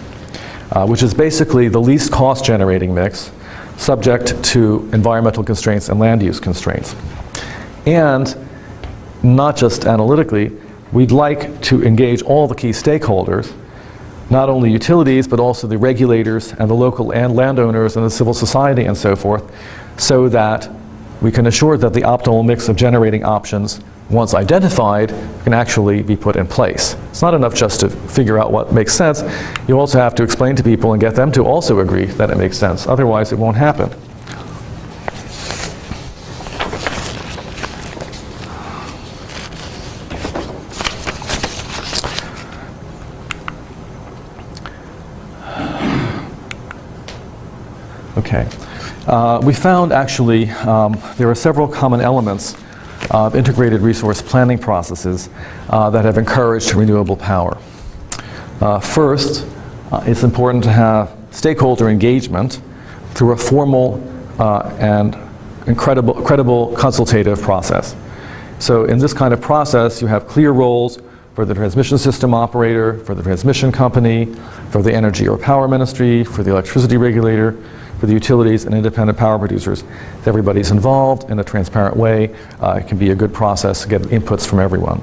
which is basically the least cost generating mix subject to environmental constraints and land use constraints. And not just analytically, we'd like to engage all the key stakeholders, not only utilities, but also the regulators and the local and landowners and the civil society and so forth, so that we can assure that the optimal mix of generating options, once identified, can actually be put in place. It's not enough just to figure out what makes sense. You also have to explain to people and get them to also agree that it makes sense. Otherwise, it won't happen. Okay. We found actually there are several common elements of integrated resource planning processes that have encouraged renewable power. First, it's important to have stakeholder engagement through a formal and credible consultative process. So in this kind of process, you have clear roles for the transmission system operator, for the transmission company, for the energy or power ministry, for the electricity regulator, for the utilities and independent power producers. If everybody's involved in a transparent way, it can be a good process to get inputs from everyone.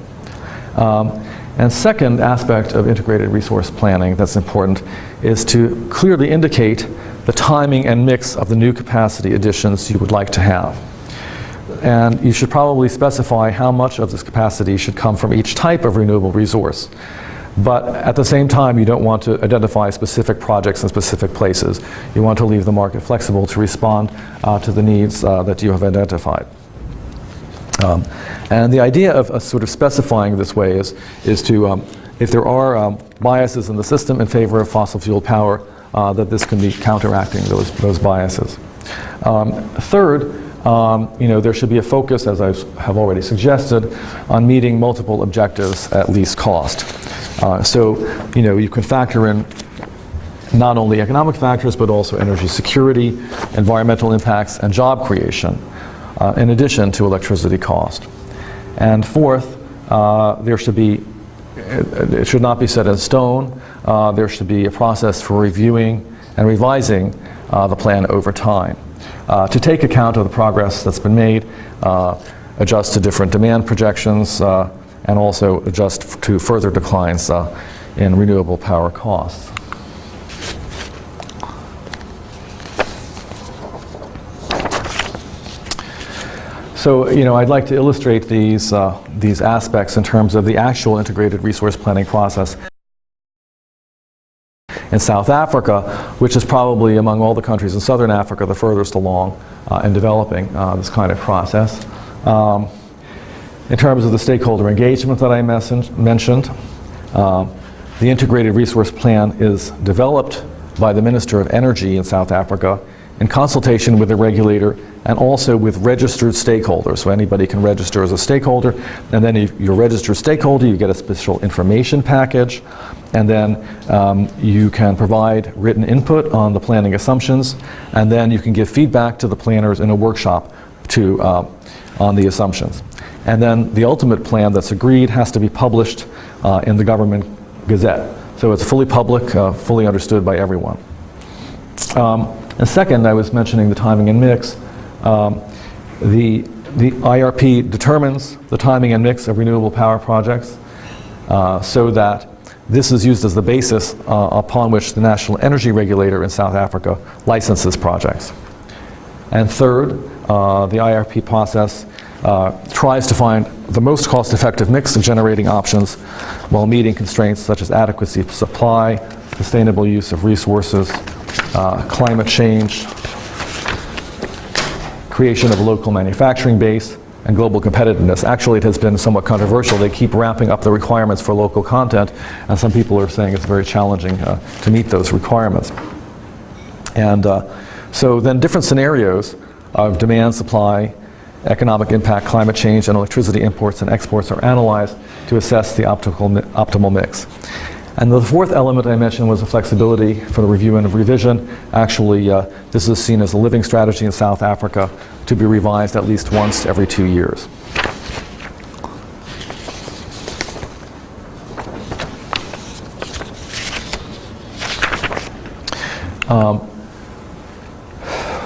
And second aspect of integrated resource planning that's important is to clearly indicate the timing and mix of the new capacity additions you would like to have. And you should probably specify how much of this capacity should come from each type of renewable resource. But at the same time, you don't want to identify specific projects in specific places. You want to leave the market flexible to respond to the needs that you have identified. And the idea of sort of specifying this way is to, if there are biases in the system in favor of fossil fuel power, that this can be counteracting those biases. Third, there should be a focus, as I have already suggested, on meeting multiple objectives at least cost. So, you can factor in not only economic factors, but also energy security, environmental impacts, and job creation, in addition to electricity cost. And fourth, it should not be set in stone. There should be a process for reviewing and revising the plan over time to take account of the progress that's been made, adjust to different demand projections, and also adjust to further declines in renewable power costs. So, I'd like to illustrate these aspects in terms of the actual integrated resource planning process in South Africa, which is probably among all the countries in Southern Africa the furthest along in developing this kind of process. In terms of the stakeholder engagement that I mentioned, the integrated resource plan is developed by the Minister of Energy in South Africa in consultation with the regulator and also with registered stakeholders. So anybody can register as a stakeholder, and then if you're a registered stakeholder, you get a special information package, and then you can provide written input on the planning assumptions, and then you can give feedback to the planners in a workshop to on the assumptions. And then the ultimate plan that's agreed has to be published in the government gazette. So it's fully public, fully understood by everyone. And second, I was mentioning the timing and mix. The IRP determines the timing and mix of renewable power projects so that this is used as the basis upon which the National Energy Regulator in South Africa licenses projects. And third, the IRP process tries to find the most cost-effective mix of generating options while meeting constraints such as adequacy of supply, sustainable use of resources, climate change, creation of a local manufacturing base, and global competitiveness. Actually, it has been somewhat controversial. They keep ramping up the requirements for local content, and some people are saying it's very challenging to meet those requirements. And so then different scenarios of demand, supply, economic impact, climate change, and electricity imports and exports are analyzed to assess the optimal mix. And the fourth element I mentioned was the flexibility for the review and revision. Actually, this is seen as a living strategy in South Africa to be revised at least once every 2 years.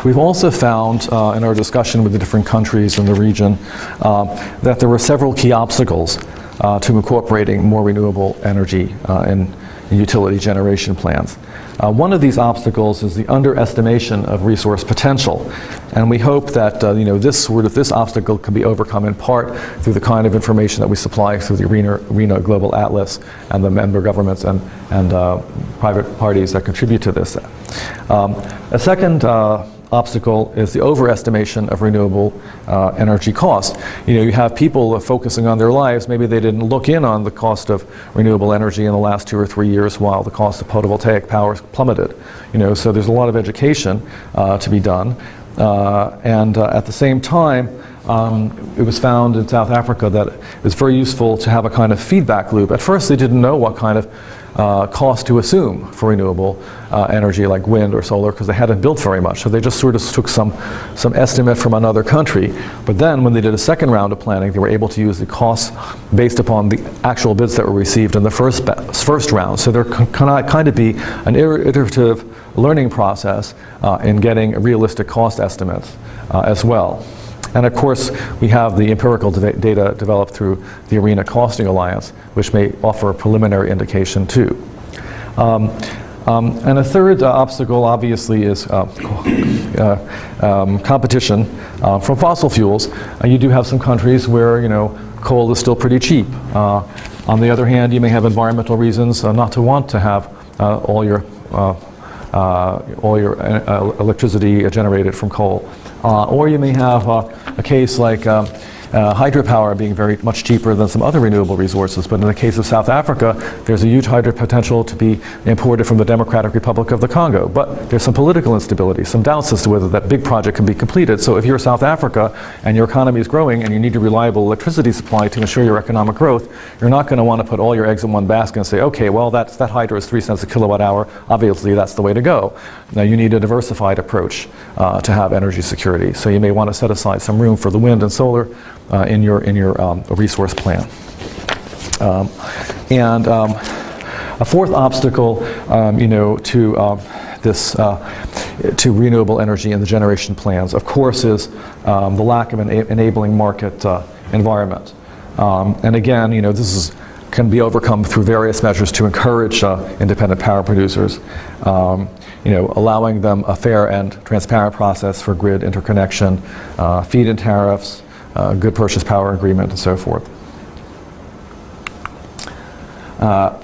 We've also found in our discussion with the different countries in the region that there were several key obstacles to incorporating more renewable energy in utility generation plans. One of these obstacles is the underestimation of resource potential, and we hope that this obstacle can be overcome in part through the kind of information that we supply through the IRENA Global Atlas and the member governments and private parties that contribute to this. A second obstacle is the overestimation of renewable energy cost. You have people focusing on their lives. Maybe they didn't look in on the cost of renewable energy in the last 2 or 3 years while the cost of photovoltaic power plummeted. So there's a lot of education to be done. And at the same time, it was found in South Africa that it was very useful to have a kind of feedback loop. At first, they didn't know what kind of cost to assume for renewable energy like wind or solar because they hadn't built very much. So they just sort of took some estimate from another country. But then when they did a second round of planning, they were able to use the costs based upon the actual bids that were received in the first round. So there can kind of be an iterative learning process in getting realistic cost estimates as well. And of course, we have the empirical data developed through the IRENA Costing Alliance, which may offer a preliminary indication too. And a third obstacle, obviously, is competition from fossil fuels. You do have some countries where coal is still pretty cheap. On the other hand, you may have environmental reasons not to want to have all your electricity generated from coal. Or you may have a case like hydropower being very much cheaper than some other renewable resources. But in the case of South Africa, there's a huge hydro potential to be imported from the Democratic Republic of the Congo. But there's some political instability, some doubts as to whether that big project can be completed. So if you're South Africa and your economy is growing and you need a reliable electricity supply to ensure your economic growth, you're not going to want to put all your eggs in one basket and say, okay, well, that hydro is 3 cents a kilowatt hour. Obviously, that's the way to go. Now, you need a diversified approach to have energy security. So you may want to set aside some room for the wind and solar in your resource plan. And a fourth obstacle, to renewable energy and the generation plans, of course, is the lack of an enabling market environment. And again, this can be overcome through various measures to encourage independent power producers. Allowing them a fair and transparent process for grid interconnection, feed-in tariffs, good purchase power agreement, and so forth. I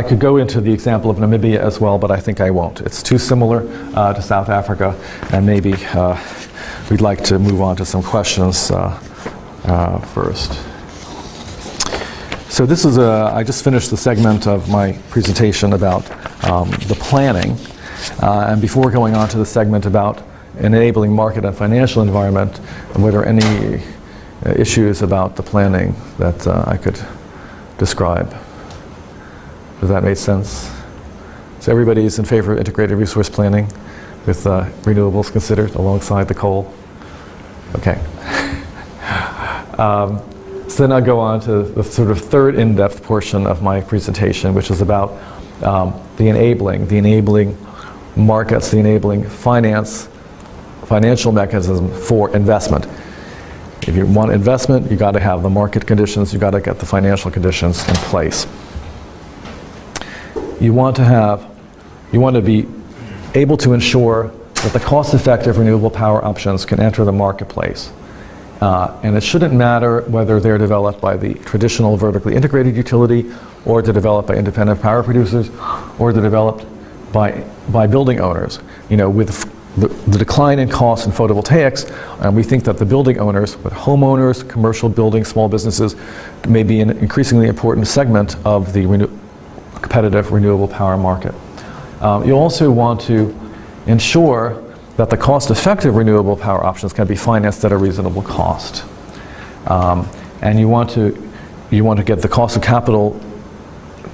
could go into the example of Namibia as well, but I think I won't. It's too similar to South Africa, and maybe we'd like to move on to some questions first. So this is I just finished the segment of my presentation about the planning, and before going on to the segment about enabling market and financial environment, were there any issues about the planning that I could describe? Does that make sense? So everybody is in favor of integrated resource planning. with renewables considered alongside the coal? Okay. So then I'll go on to the sort of third in-depth portion of my presentation, which is about the enabling markets, the enabling financial mechanism for investment. If you want investment, you got to have the market conditions, you got to get the financial conditions in place. You want to be able to ensure that the cost-effective renewable power options can enter the marketplace. And it shouldn't matter whether they're developed by the traditional vertically integrated utility, or they're developed by independent power producers, or they're developed by building owners. You know, with the decline in costs in photovoltaics, we think that the building owners, with homeowners, commercial buildings, small businesses, may be an increasingly important segment of the competitive renewable power market. You also want to ensure that the cost-effective renewable power options can be financed at a reasonable cost. And you want to get the cost of capital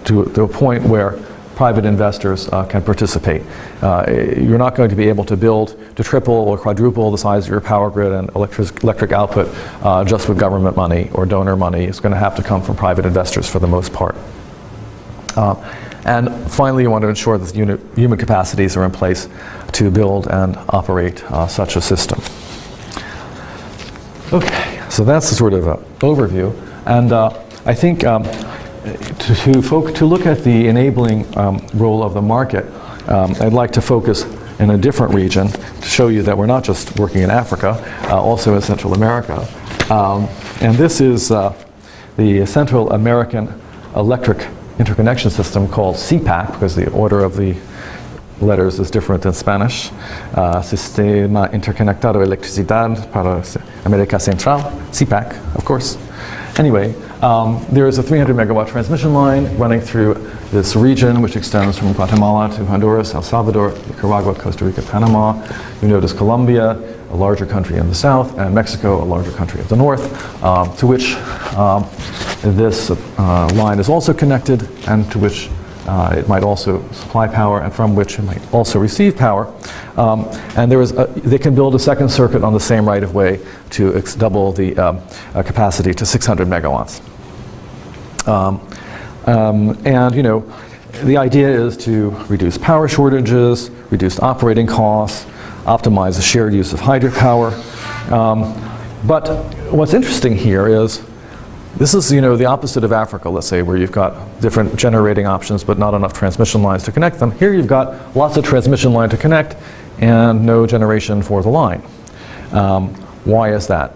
to a point where private investors can participate. You're not going to be able to triple or quadruple the size of your power grid and electric output just with government money or donor money. It's going to have to come from private investors for the most part. And finally, you want to ensure that human capacities are in place to build and operate such a system. Okay, so that's the sort of overview. And I think to look at the enabling role of the market, I'd like to focus in a different region to show you that we're not just working in Africa, also in Central America. And this is the Central American Electric Interconnection System called CPAC, because the order of the letters is different in Spanish. Sistema Interconectado de Electricidad para América Central, CPAC, of course. Anyway, there is a 300 megawatt transmission line running through this region, which extends from Guatemala to Honduras, El Salvador, Nicaragua, Costa Rica, Panama. You notice Colombia, a larger country in the south, and Mexico, a larger country in the north, to which this line is also connected, and to which it might also supply power, and from which it might also receive power. And they can build a second circuit on the same right-of-way to double the capacity to 600 megawatts. And you know, the idea is to reduce power shortages, reduce operating costs, optimize the shared use of hydropower. But what's interesting here is this is, you know, the opposite of Africa, let's say, where you've got different generating options but not enough transmission lines to connect them. Here you've got lots of transmission line to connect and no generation for the line. Why is that?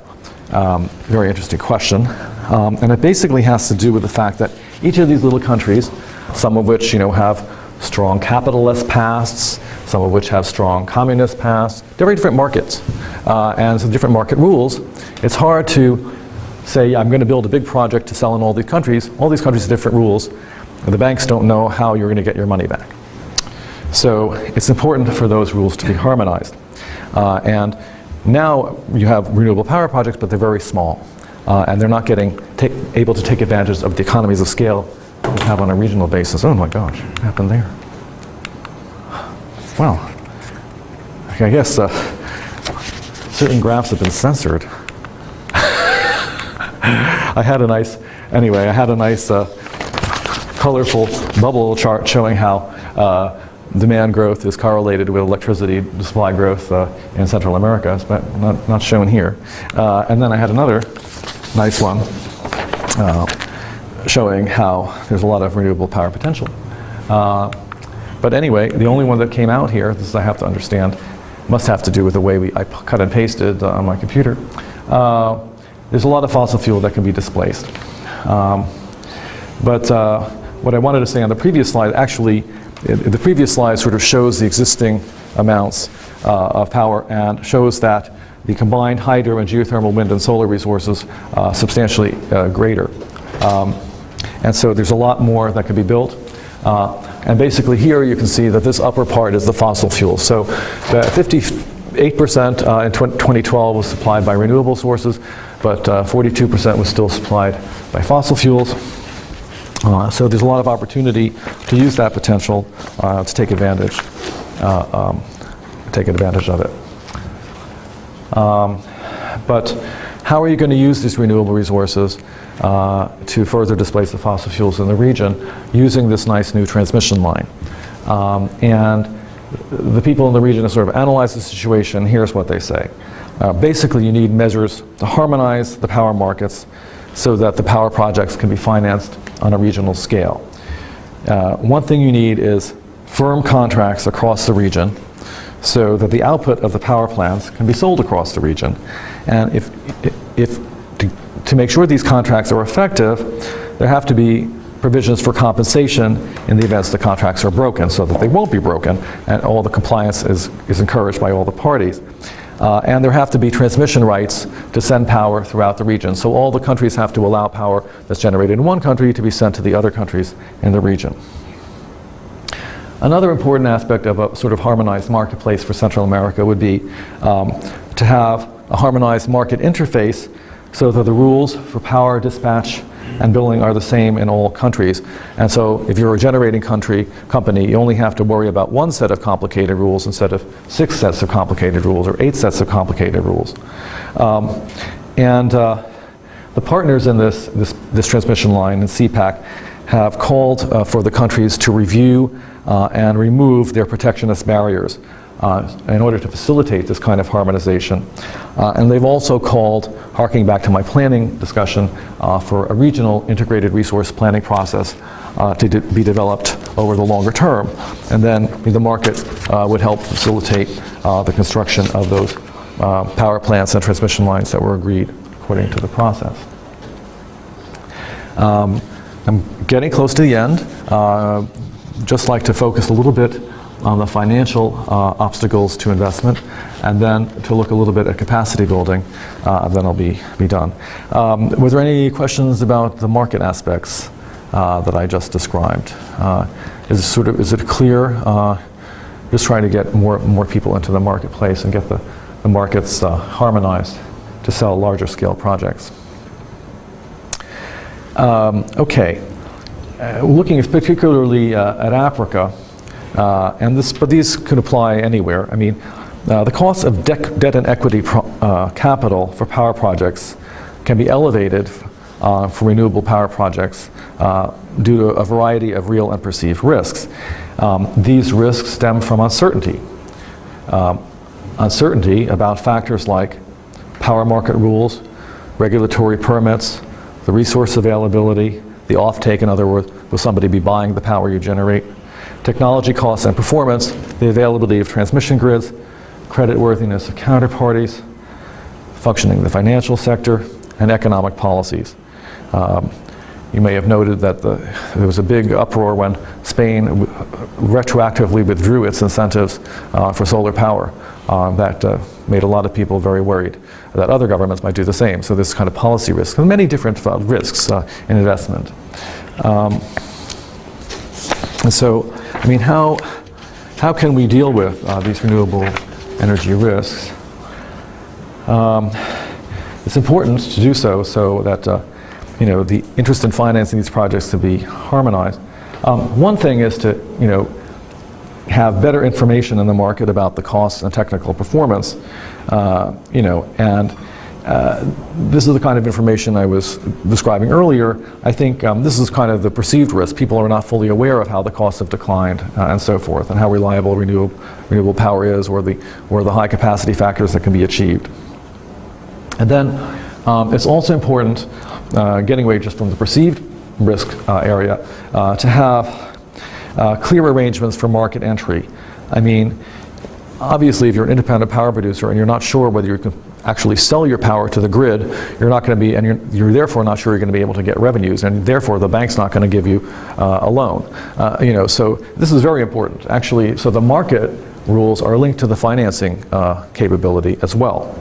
Very interesting question. And it basically has to do with the fact that each of these little countries, some of which, you know, have strong capitalist pasts, some of which have strong communist pasts, they're very different markets and some different market rules. It's hard to say, I'm going to build a big project to sell in all these countries. All these countries have different rules, and the banks don't know how you're going to get your money back. So it's important for those rules to be harmonized. And now you have renewable power projects, but they're very small, and they're not able to take advantage of the economies of scale we have on a regional basis. Oh my gosh, what happened there? Well, I guess certain graphs have been censored. I had a nice colorful bubble chart showing how demand growth is correlated with electricity supply growth in Central America, but not shown here. And then I had another nice one showing how there's a lot of renewable power potential. But anyway, the only one that came out here, this I have to understand, must have to do with the way I cut and pasted on my computer. There's a lot of fossil fuel that can be displaced. But what I wanted to say on the previous slide, actually, the previous slide sort of shows the existing amounts of power and shows that the combined hydro and geothermal wind and solar resources substantially greater. And so there's a lot more that can be built. And basically here you can see that this upper part is the fossil fuel. So 58% in 2012 was supplied by renewable sources, but 42% was still supplied by fossil fuels. So there's a lot of opportunity to use that potential to take advantage take advantage of it. But how are you going to use these renewable resources to further displace the fossil fuels in the region using this nice new transmission line? And the people in the region have sort of analyzed the situation. Here's what they say. Basically, you need measures to harmonize the power markets so that the power projects can be financed on a regional scale. One thing you need is firm contracts across the region so that the output of the power plants can be sold across the region. And to make sure these contracts are effective, there have to be provisions for compensation in the event the contracts are broken, so that they won't be broken, and all the compliance is encouraged by all the parties. And there have to be transmission rights to send power throughout the region. So all the countries have to allow power that's generated in one country to be sent to the other countries in the region. Another important aspect of a sort of harmonized marketplace for Central America would be to have a harmonized market interface so that the rules for power dispatch and billing are the same in all countries. And so if you're a generating company, you only have to worry about one set of complicated rules instead of 6 sets of complicated rules or 8 sets of complicated rules. The partners in this transmission line in CPAC have called for the countries to review and remove their protectionist barriers in order to facilitate this kind of harmonization. And they've also called, harking back to my planning discussion, for a regional integrated resource planning process to be developed over the longer term. And then the market would help facilitate the construction of those power plants and transmission lines that were agreed according to the process. I'm getting close to the end. Just like to focus a little bit on the financial obstacles to investment, and then to look a little bit at capacity building, then I'll be done. Were there any questions about the market aspects that I just described? Is it clear? Just trying to get more people into the marketplace and get the markets harmonized to sell larger scale projects. Okay. Looking particularly at Africa, but these could apply anywhere. I mean, the cost of debt and equity capital for power projects can be elevated for renewable power projects due to a variety of real and perceived risks. These risks stem from uncertainty. Uncertainty about factors like power market rules, regulatory permits, the resource availability, the offtake, in other words, will somebody be buying the power you generate, technology costs and performance, the availability of transmission grids, creditworthiness of counterparties, functioning of the financial sector, and economic policies. You may have noted that there was a big uproar when Spain retroactively withdrew its incentives for solar power. That made a lot of people very worried that other governments might do the same. So this kind of policy risk, and many different risks in investment. And so, I mean, how can we deal with these renewable energy risks? It's important to do so that the interest in financing these projects to be harmonized. One thing is to have better information in the market about the costs and technical performance, this is the kind of information I was describing earlier. I think this is kind of the perceived risk. People are not fully aware of how the costs have declined and so forth, and how reliable renewable power is, or the high capacity factors that can be achieved. And then it's also important, getting away just from the perceived risk area, to have clear arrangements for market entry. I mean, obviously, if you're an independent power producer and you're not sure whether you can actually sell your power to the grid, you're not going to be, and you're therefore not sure you're going to be able to get revenues, and therefore the bank's not going to give you a loan. So this is very important, actually. So the market rules are linked to the financing capability as well.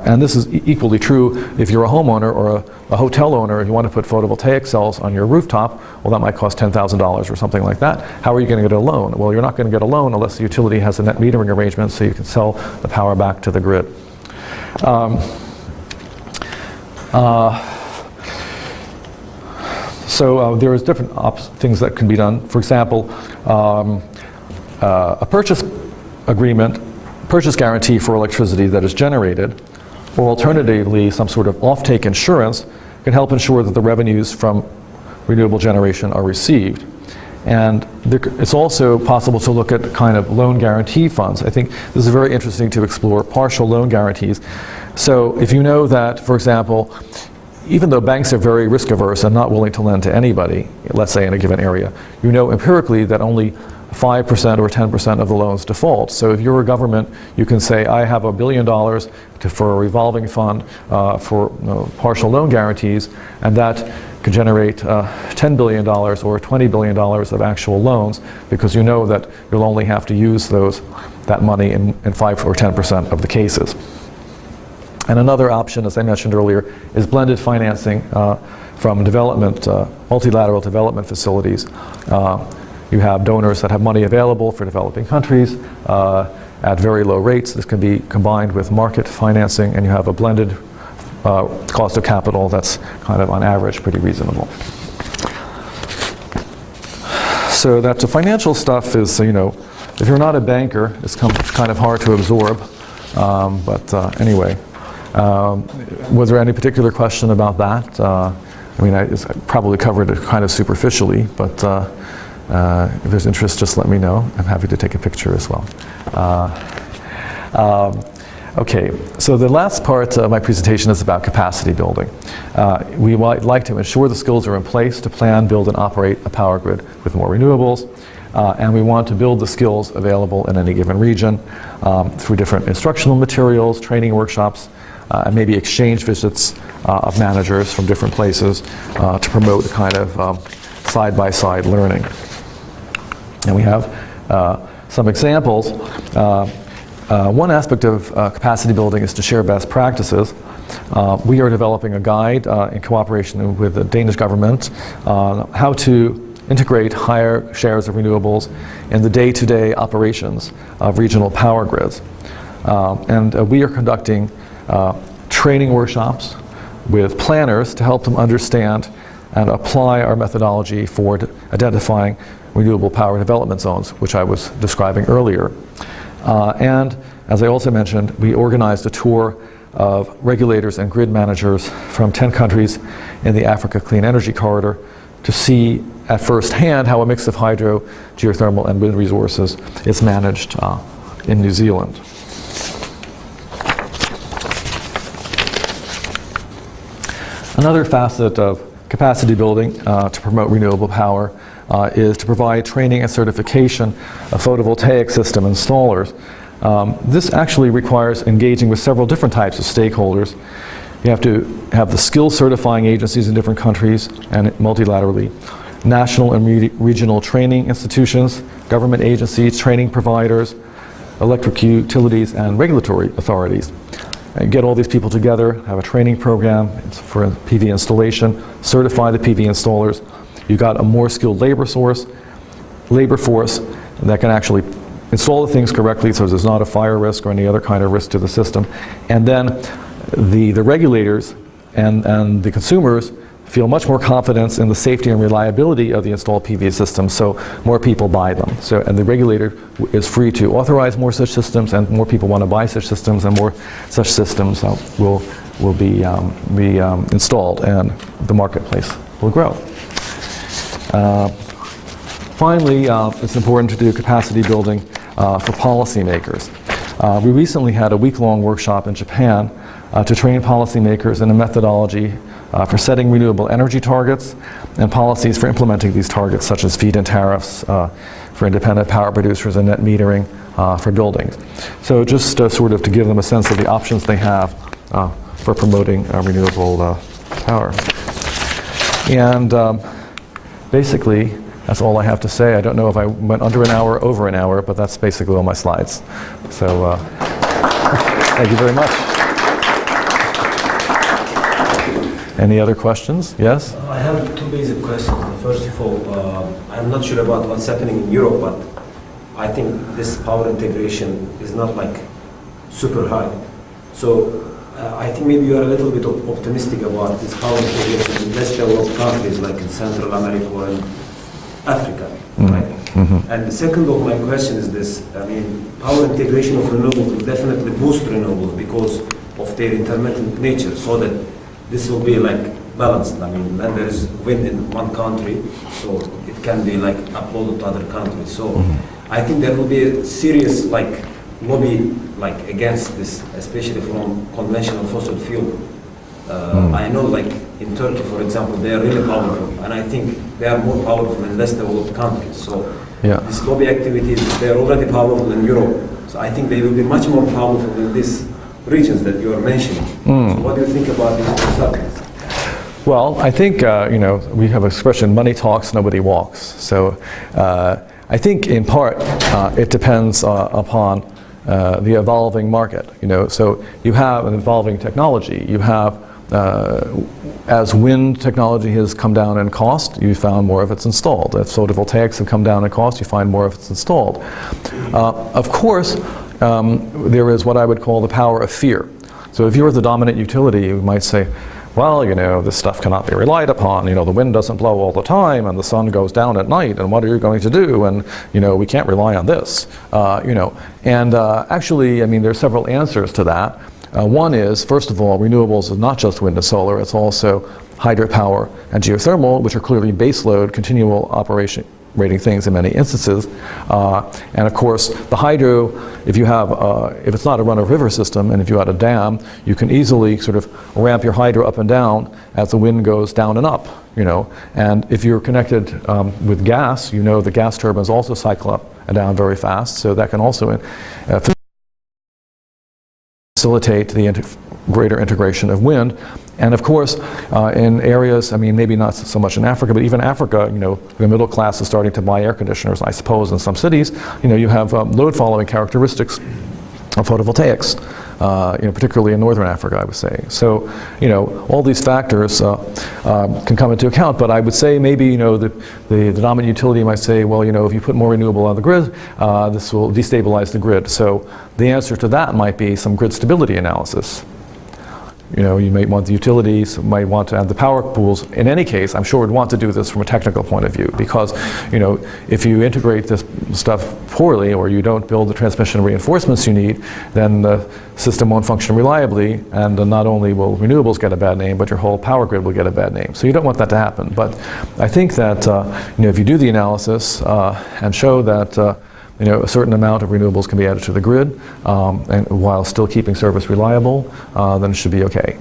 And this is equally true if you're a homeowner or a hotel owner. If you want to put photovoltaic cells on your rooftop, well, that might cost $10,000 or something like that. How are you going to get a loan? Well, you're not going to get a loan unless the utility has a net metering arrangement so you can sell the power back to the grid. So there is different things that can be done. For example, a purchase agreement purchase guarantee for electricity that is generated, or alternatively, some sort of offtake insurance can help ensure that the revenues from renewable generation are received. And it's also possible to look at kind of loan guarantee funds. I think this is very interesting to explore partial loan guarantees. So if you know that, for example, even though banks are very risk averse and not willing to lend to anybody, let's say in a given area, you know empirically that only 5% or 10% of the loans default. So if you're a government, you can say, I have $1 billion for a revolving fund for partial loan guarantees, and that could generate $10 billion or $20 billion of actual loans, because you know that you'll only have to use that money in 5 or 10% of the cases. And another option, as I mentioned earlier, is blended financing from multilateral development facilities. You have donors that have money available for developing countries at very low rates. This can be combined with market financing, and you have a blended cost of capital that's kind of on average pretty reasonable. So that the financial stuff is, if you're not a banker, it's kind of hard to absorb. But anyway, was there any particular question about that? I probably covered it kind of superficially, but if there's interest, just let me know. I'm happy to take a picture as well. Okay, so the last part of my presentation is about capacity building. We would like to ensure the skills are in place to plan, build, and operate a power grid with more renewables. And we want to build the skills available in any given region through different instructional materials, training workshops, and maybe exchange visits of managers from different places to promote a kind of side-by-side learning. And we have some examples. One aspect of capacity building is to share best practices. We are developing a guide in cooperation with the Danish government on how to integrate higher shares of renewables in the day-to-day operations of regional power grids. And we are conducting training workshops with planners to help them understand and apply our methodology for identifying renewable power development zones, which I was describing earlier. And as I also mentioned, we organized a tour of regulators and grid managers from 10 countries in the Africa Clean Energy Corridor to see at first hand how a mix of hydro, geothermal, and wind resources is managed in New Zealand. Another facet of capacity building to promote renewable power is to provide training and certification of photovoltaic system installers. This actually requires engaging with several different types of stakeholders. You have to have the skill certifying agencies in different countries and multilaterally, national and regional training institutions, government agencies, training providers, electric utilities, and regulatory authorities. And get all these people together, have a training program for PV installation, certify the PV installers. You got a more skilled labor force that can actually install the things correctly so there's not a fire risk or any other kind of risk to the system. And then the regulators and the consumers feel much more confidence in the safety and reliability of the installed PV system, so more people buy them. So, and the regulator is free to authorize more such systems, and more people want to buy such systems, and more such systems will be installed, and the marketplace will grow. Finally, it's important to do capacity building for policymakers. We recently had a week-long workshop in Japan to train policymakers in a methodology for setting renewable energy targets and policies for implementing these targets, such as feed-in tariffs for independent power producers and net metering for buildings. So just sort of to give them a sense of the options they have for promoting renewable power. And basically, that's all I have to say. I don't know if I went under an hour, over an hour, but that's basically all my slides. So thank you very much. Any other questions? Yes? I have two basic questions. First of all, I'm not sure about what's happening in Europe, but I think this power integration is not like super high. So I think maybe you are a little bit optimistic about this power integration in less developed countries like in Central America or in Africa, right? And the second of my question is this, I mean, power integration of renewables will definitely boost renewables because of their intermittent nature, so that this will be like balanced. I mean, when there is wind in one country, so it can be like uploaded to other countries. So I think there will be a serious like lobby like against this, especially from conventional fossil fuel. I know like in Turkey, for example, they are really powerful, and I think they are more powerful in less developed countries. So these lobby activities, they are already powerful in Europe. So I think they will be much more powerful in these regions that you are mentioning. So what do you think about these two subjects? Well, I think, you know, we have an expression, money talks, nobody walks. So I think in part it depends upon the evolving market. You know, so you have an evolving technology. You have, as wind technology has come down in cost, you found more of it's installed. As photovoltaics have come down in cost, you find more of it's installed. Of course, there is what I would call the power of fear. So if you were the dominant utility, you might say, well, you know, this stuff cannot be relied upon. You know, the wind doesn't blow all the time, and the sun goes down at night, and what are you going to do? And, you know, we can't rely on this. You know, and actually, I mean, there's several answers to that. One is, first of all, renewables is not just wind and solar, it's also hydropower and geothermal, which are clearly baseload, continual operation rating things in many instances. And of course, the hydro, if you have, if it's not a run-of-river system, and if you had a dam, you can easily sort of ramp your hydro up and down as the wind goes down and up, you know. And if you're connected with gas, you know the gas turbines also cycle up and down very fast, so that can also facilitate the greater integration of wind. And of course, in areas, I mean, maybe not so much in Africa, but even Africa, you know, the middle class is starting to buy air conditioners, I suppose, in some cities. You know, you have load following characteristics of photovoltaics, you know, particularly in northern Africa, I would say. So, you know, all these factors can come into account, but I would say maybe, you know, the dominant utility might say, well, you know, if you put more renewable on the grid, this will destabilize the grid. So the answer to that might be some grid stability analysis. You know, you might want the utilities, might want to have the power pools. In any case, I'm sure would want to do this from a technical point of view, because, you know, if you integrate this stuff poorly, or you don't build the transmission reinforcements you need, then the system won't function reliably, and not only will renewables get a bad name, but your whole power grid will get a bad name. So you don't want that to happen. But I think that, you know, if you do the analysis and show that you know, a certain amount of renewables can be added to the grid, and while still keeping service reliable, then it should be okay.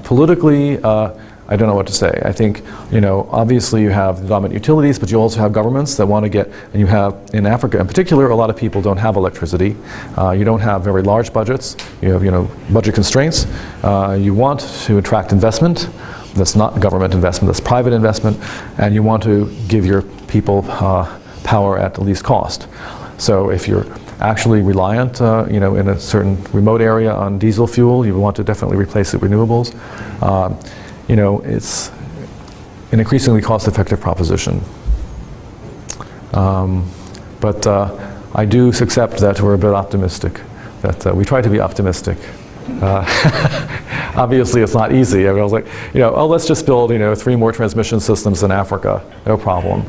Politically, I don't know what to say. I think, you know, obviously you have the dominant utilities, but you also have governments that want to get, and you have, in Africa in particular, a lot of people don't have electricity. You don't have very large budgets. You have, you know, budget constraints. You want to attract investment. That's not government investment, that's private investment, and you want to give your people power at the least cost. So if you're actually reliant, you know, in a certain remote area on diesel fuel, you want to definitely replace it with renewables. You know, it's an increasingly cost-effective proposition. But I do accept that we're a bit optimistic, that we try to be optimistic. Obviously, it's not easy. I mean, I was like, you know, oh, let's just build, you know, 3 more transmission systems in Africa. No problem.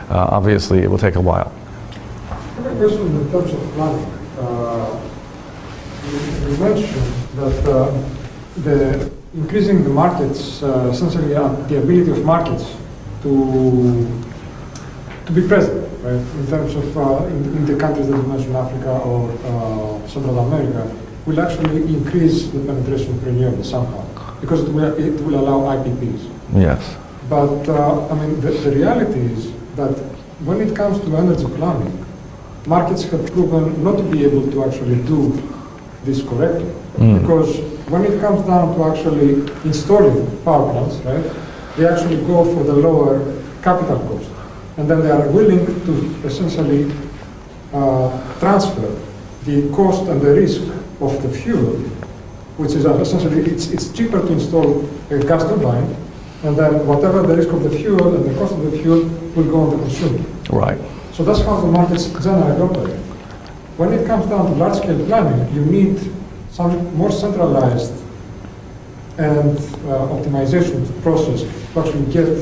Obviously, it will take a while. I have a question in terms of planning. You mentioned that the increasing the markets, essentially the ability of markets to be present, right? In terms of in the countries that you mentioned, Africa or Central America, will actually increase the penetration of renewables somehow, because it will allow IPPs. Yes. But I mean, the reality is that when it comes to energy planning, markets have proven not to be able to actually do this correctly. Because when it comes down to actually installing power plants, right, they actually go for the lower capital cost. And then they are willing to essentially transfer the cost and the risk of the fuel, which is essentially, it's cheaper to install a gas turbine, and then whatever the risk of the fuel and the cost of the fuel will go on the consumer. Right. So that's how the markets generally operate. When it comes down to large-scale planning, you need some more centralized and optimization process to actually get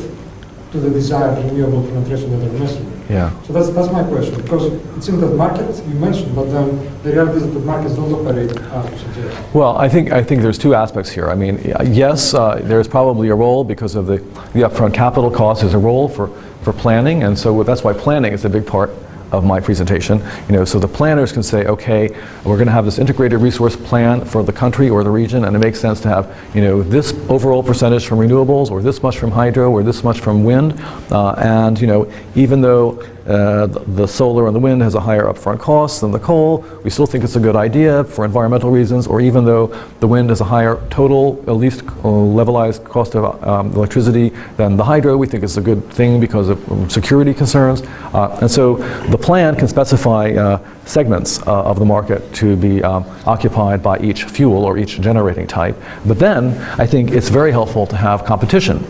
to the desired renewable penetration that they're measuring. Yeah. So that's my question, because it seems that markets you mentioned, but then the reality is that the markets don't operate as you suggest. Well, I think there's two aspects here. I mean, yes, there's probably a role because of the upfront capital cost. There's a role for planning, and so that's why planning is a big part of my presentation. So the planners can say, okay, we're going to have this integrated resource plan for the country or the region, and it makes sense to have, this overall percentage from renewables, or this much from hydro, or this much from wind, and even though the solar and the wind has a higher upfront cost than the coal, we still think it's a good idea for environmental reasons, or even though the wind has a higher total, at least levelized cost of electricity than the hydro, we think it's a good thing because of security concerns. And so the plan can specify segments of the market to be occupied by each fuel or each generating type. But then I think it's very helpful to have competition.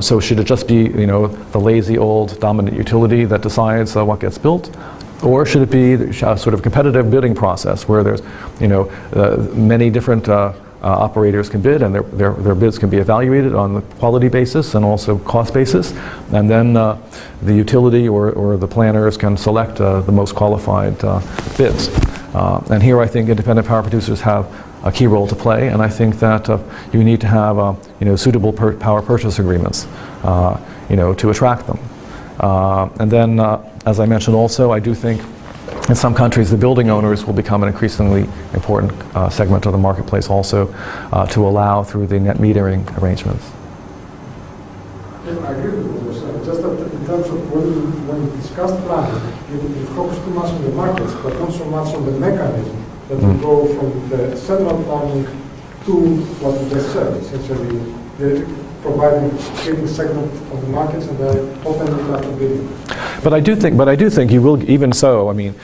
So should it just be the lazy old dominant utility that decides what gets built, or should it be a sort of competitive bidding process where there's many different operators can bid, and their bids can be evaluated on the quality basis and also cost basis, and then the utility or the planners can select the most qualified bids. And here I think independent power producers have a key role to play, and I think that you need to have suitable power purchase agreements to attract them. And then, as I mentioned also, I do think in some countries the building owners will become an increasingly important segment of the marketplace also to allow through the net metering arrangements. Yeah, I agree with this. Just that in terms of when you discuss planning, you focus too much on the markets, but not so much on the mechanism that will go from the central planning to what you just said, essentially providing a segment of the markets and then opening it up to bidding. But I do think you will, even so, I mean,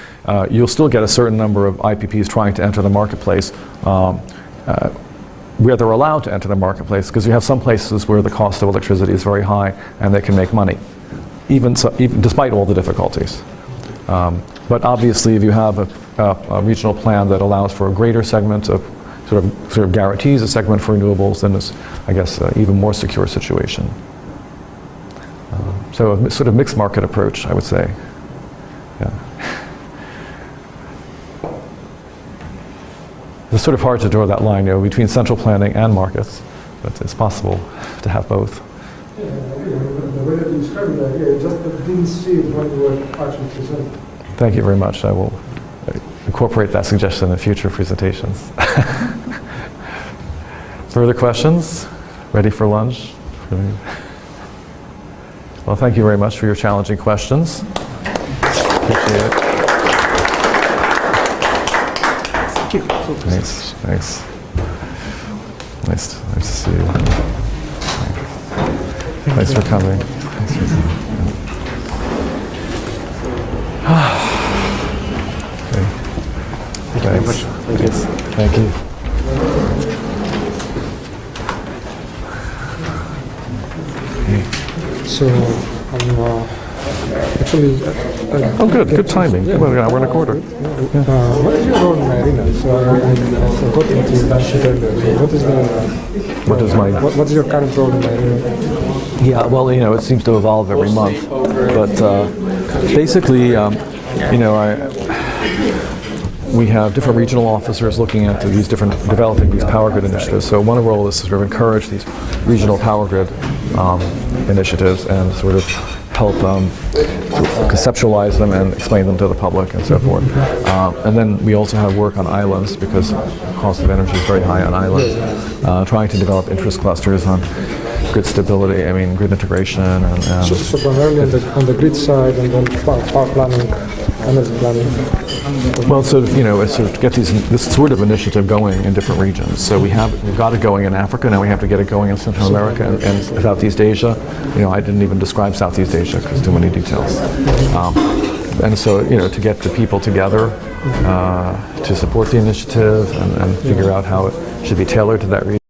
you'll still get a certain number of IPPs trying to enter the marketplace where they're allowed to enter the marketplace, because you have some places where the cost of electricity is very high and they can make money, even despite all the difficulties. But obviously, if you have a regional plan that allows for a greater segment of sort of guarantees a segment for renewables, then it's, I guess, an even more secure situation. So a sort of mixed market approach, I would say. Yeah. It's sort of hard to draw that line, between central planning and markets, but it's possible to have both. Yeah, the way that you described it, I just didn't see it when you were actually presenting. Thank you very much. I will incorporate that suggestion in future presentations. Further questions? Ready for lunch? Well, thank you very much for your challenging questions. Appreciate it. Thank you. Thanks. Thanks. Nice to see you. Thanks for coming. Thanks. Thank you. So I'm actually. Oh, good. Good timing. Yeah. Well, we're in a quarter. What is your role in IRENA? So I forgot what you mentioned earlier. What is your current role in IRENA? Yeah. Well, it seems to evolve every month, but basically, we have different regional officers looking at developing these power grid initiatives. So one role is to sort of encourage these regional power grid initiatives and sort of help conceptualize them and explain them to the public and so forth. And then we also have work on islands, because the cost of energy is very high on islands, trying to develop interest clusters on grid stability, grid integration. And so primarily on the grid side, and then power planning, energy planning. Well, so it's to get this sort of initiative going in different regions. So we've got it going in Africa, now we have to get it going in Central America and Southeast Asia. I didn't even describe Southeast Asia because too many details. And so to get the people together to support the initiative and figure out how it should be tailored to that region.